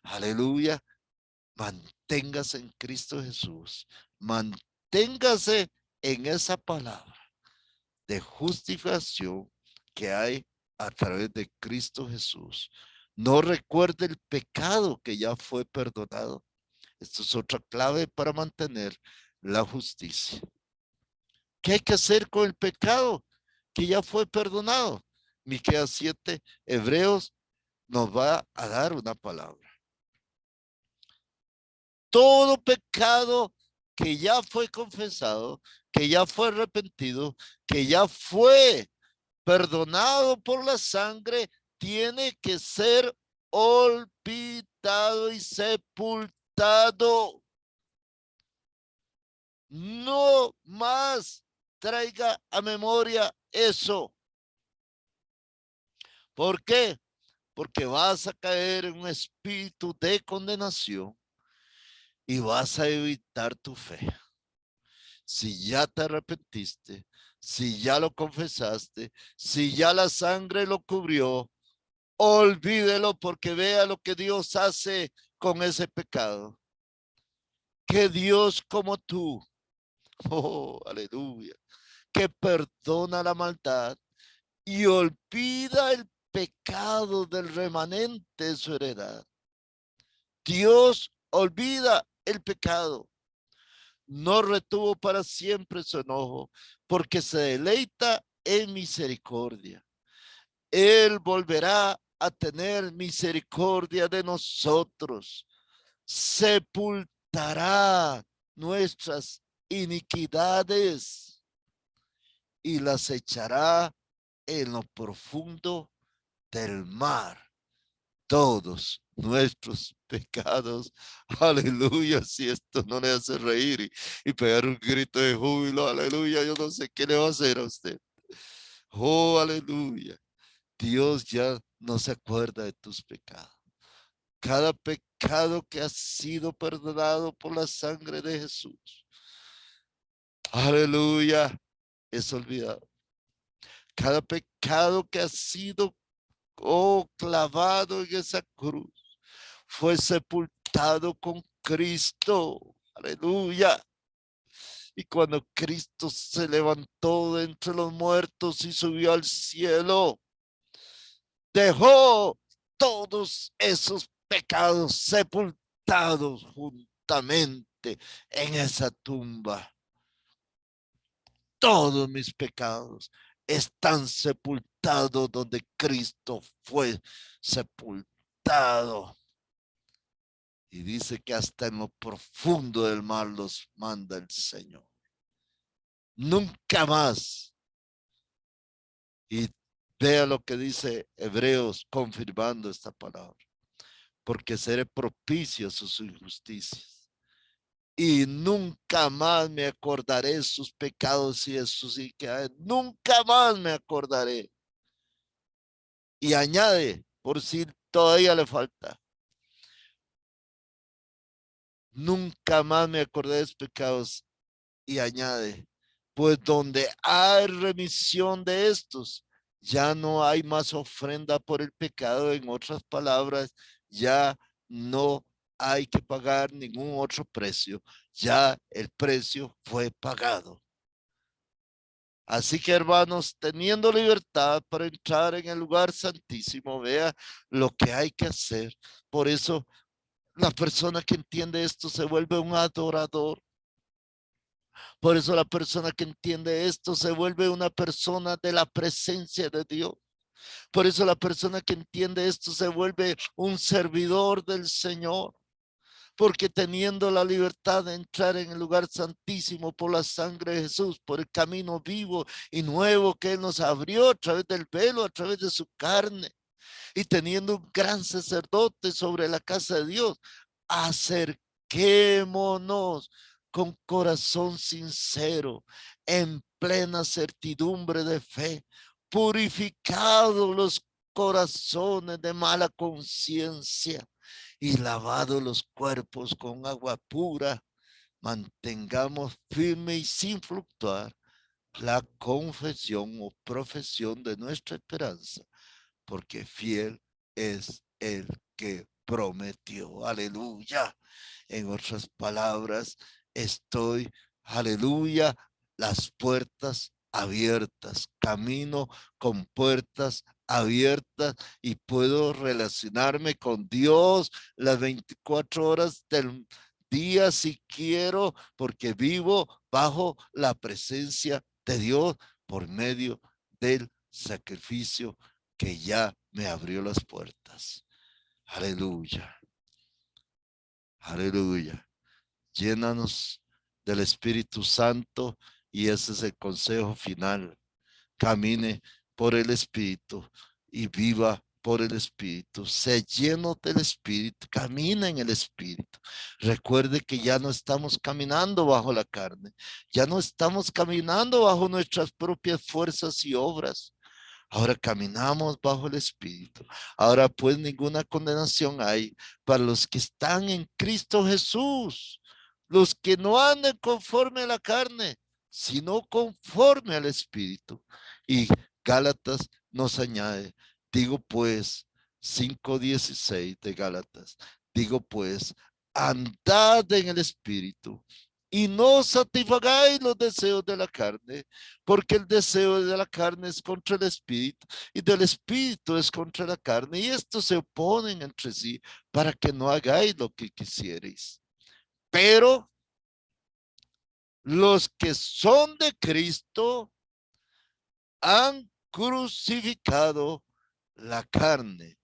Aleluya. Manténgase en Cristo Jesús. Manténgase en esa palabra de justificación que hay a través de Cristo Jesús. No recuerde el pecado que ya fue perdonado. Esto es otra clave para mantener la justicia. ¿Qué hay que hacer con el pecado que ya fue perdonado? Miqueas 7, Hebreos nos va a dar una palabra. Todo pecado que ya fue confesado, que ya fue arrepentido, que ya fue perdonado por la sangre, tiene que ser olvidado y sepultado. No más traiga a memoria eso. ¿Por qué? Porque vas a caer en un espíritu de condenación y vas a evitar tu fe. Si ya te arrepentiste, si ya lo confesaste, si ya la sangre lo cubrió, olvídelo, porque vea lo que Dios hace con ese pecado. Que Dios como tú, oh, aleluya, que perdona la maldad y olvida el pecado del remanente de su heredad. Dios olvida el pecado. No retuvo para siempre su enojo, porque se deleita en misericordia. Él volverá a tener misericordia de nosotros, sepultará nuestras iniquidades y las echará en lo profundo del mar. Todos nuestros pecados. Aleluya. Si esto no le hace reír y pegar un grito de júbilo, aleluya, yo no sé qué le va a hacer a usted. Oh, aleluya. Dios ya no se acuerda de tus pecados. Cada pecado que ha sido perdonado por la sangre de Jesús, aleluya, es olvidado. Cada pecado que ha sido, oh, clavado en esa cruz, fue sepultado con Cristo. Aleluya. Y cuando Cristo se levantó de entre los muertos y subió al cielo, dejó todos esos pecados sepultados juntamente en esa tumba. Todos mis pecados están sepultados donde Cristo fue sepultado. Y dice que hasta en lo profundo del mar los manda el Señor. Nunca más. Y vea lo que dice Hebreos confirmando esta palabra. Porque seré propicio a sus injusticias. Y nunca más me acordaré sus pecados y de sus iniquidades. Nunca más me acordaré. Y añade, por si todavía le falta. Nunca más me acordaré de sus pecados. Y añade, pues donde hay remisión de estos, ya no hay más ofrenda por el pecado. En otras palabras, ya no hay que pagar ningún otro precio. Ya el precio fue pagado. Así que, hermanos, teniendo libertad para entrar en el lugar santísimo, vea lo que hay que hacer. Por eso, la persona que entiende esto se vuelve un adorador. Por eso la persona que entiende esto se vuelve una persona de la presencia de Dios. Por eso la persona que entiende esto se vuelve un servidor del Señor. Porque teniendo la libertad de entrar en el lugar santísimo por la sangre de Jesús, por el camino vivo y nuevo que Él nos abrió a través del velo, a través de su carne, y teniendo un gran sacerdote sobre la casa de Dios, acerquémonos con corazón sincero, en plena certidumbre de fe, purificados los corazones de mala conciencia y lavados los cuerpos con agua pura. Mantengamos firme y sin fluctuar la confesión o profesión de nuestra esperanza, porque fiel es el que prometió. Aleluya. En otras palabras, estoy, aleluya, las puertas abiertas, camino con puertas abiertas y puedo relacionarme con Dios las 24 horas del día si quiero, porque vivo bajo la presencia de Dios por medio del sacrificio que ya me abrió las puertas. Aleluya. Aleluya. Llénanos del Espíritu Santo y ese es el consejo final. Camine por el Espíritu y viva por el Espíritu. Sea lleno del Espíritu. Camina en el Espíritu. Recuerde que ya no estamos caminando bajo la carne. Ya no estamos caminando bajo nuestras propias fuerzas y obras. Ahora caminamos bajo el Espíritu. Ahora pues ninguna condenación hay para los que están en Cristo Jesús. Los que no andan conforme a la carne, sino conforme al Espíritu. Y Gálatas nos añade, digo pues, 5:16 de Gálatas, digo pues, andad en el Espíritu y no satisfagáis los deseos de la carne, porque el deseo de la carne es contra el Espíritu y del Espíritu es contra la carne, y estos se oponen entre sí para que no hagáis lo que quisierais. Pero los que son de Cristo han crucificado la carne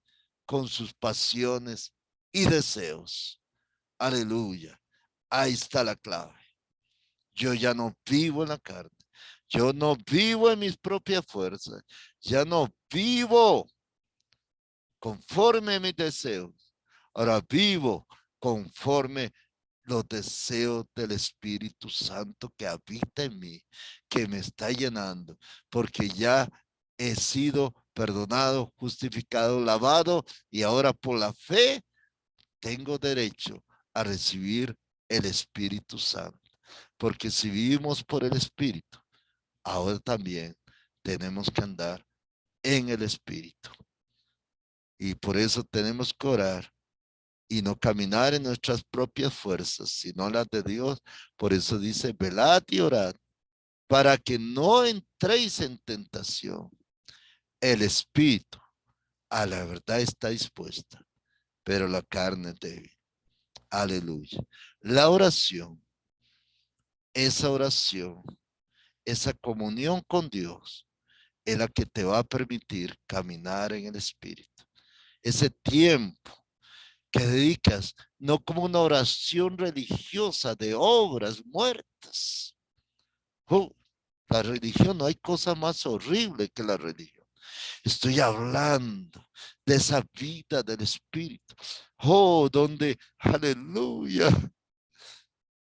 con sus pasiones y deseos. Aleluya. Ahí está la clave. Yo ya no vivo en la carne. Yo no vivo en mis propias fuerzas. Ya no vivo conforme a mis deseos. Ahora vivo conforme los deseos del Espíritu Santo que habita en mí, que me está llenando, porque ya he sido perdonado, justificado, lavado, y ahora por la fe tengo derecho a recibir el Espíritu Santo. Porque si vivimos por el Espíritu, ahora también tenemos que andar en el Espíritu. Y por eso tenemos que orar y no caminar en nuestras propias fuerzas, sino las de Dios. Por eso dice, velad y orad, para que no entréis en tentación. El Espíritu a la verdad está dispuesta, pero la carne es débil. Aleluya. La oración, esa comunión con Dios es la que te va a permitir caminar en el Espíritu. Ese tiempo que dedicas no como una oración religiosa de obras muertas. Oh, la religión, no hay cosa más horrible que la religión. Estoy hablando de esa vida del Espíritu. Oh, donde, aleluya,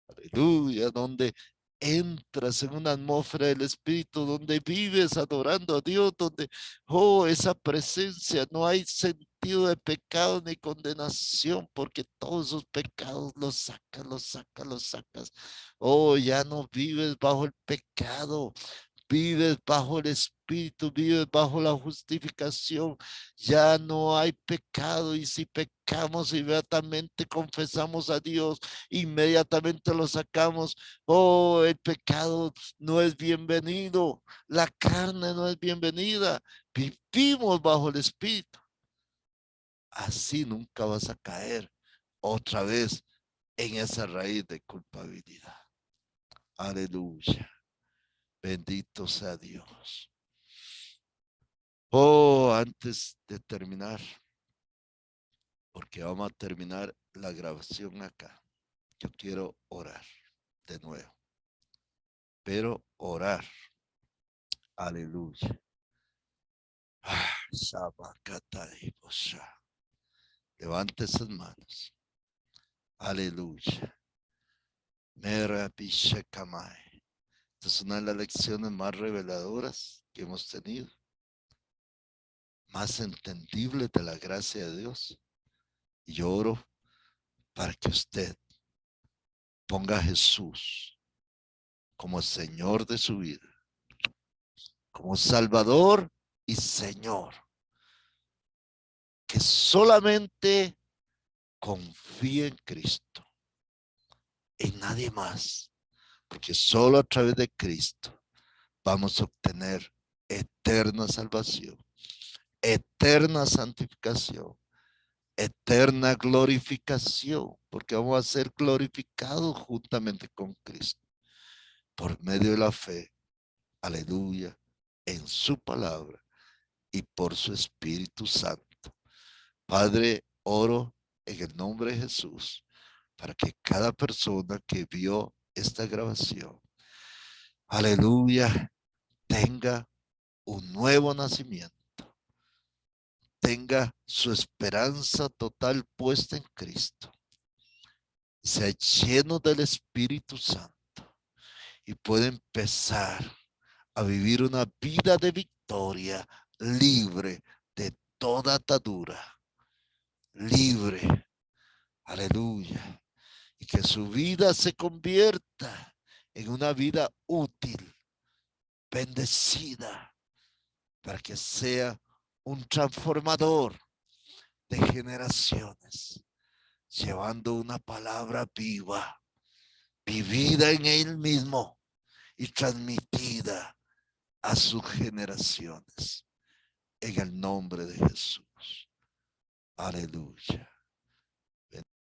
aleluya, donde entras en una atmósfera del Espíritu, donde vives adorando a Dios, donde, oh, esa presencia, no hay sentido de pecado ni condenación, porque todos esos pecados los sacas, los sacas, los sacas. Oh, ya no vives bajo el pecado, vives bajo el Espíritu, vives bajo la justificación. Ya no hay pecado, y si pecamos, inmediatamente confesamos a Dios, inmediatamente lo sacamos. Oh, el pecado no es bienvenido, la carne no es bienvenida. Vivimos bajo el Espíritu. Así nunca vas a caer otra vez en esa raíz de culpabilidad. Aleluya. Bendito sea Dios. Oh, antes de terminar, porque vamos a terminar la grabación acá, yo quiero orar de nuevo, pero orar. Aleluya. Ah, levante sus manos. Aleluya. Esta es una de las lecciones más reveladoras que hemos tenido, más entendibles de la gracia de Dios. Y yo oro para que usted ponga a Jesús como Señor de su vida, como Salvador y Señor, que solamente confíe en Cristo, en nadie más, porque solo a través de Cristo vamos a obtener eterna salvación, eterna santificación, eterna glorificación, porque vamos a ser glorificados juntamente con Cristo por medio de la fe. Aleluya, en su palabra y por su Espíritu Santo. Padre, oro en el nombre de Jesús para que cada persona que vio esta grabación, aleluya, tenga un nuevo nacimiento, tenga su esperanza total puesta en Cristo, sea lleno del Espíritu Santo y pueda empezar a vivir una vida de victoria, libre de toda atadura, libre, aleluya, y que su vida se convierta en una vida útil, bendecida, para que sea un transformador de generaciones, llevando una palabra viva, vivida en él mismo y transmitida a sus generaciones, en el nombre de Jesús. Aleluya.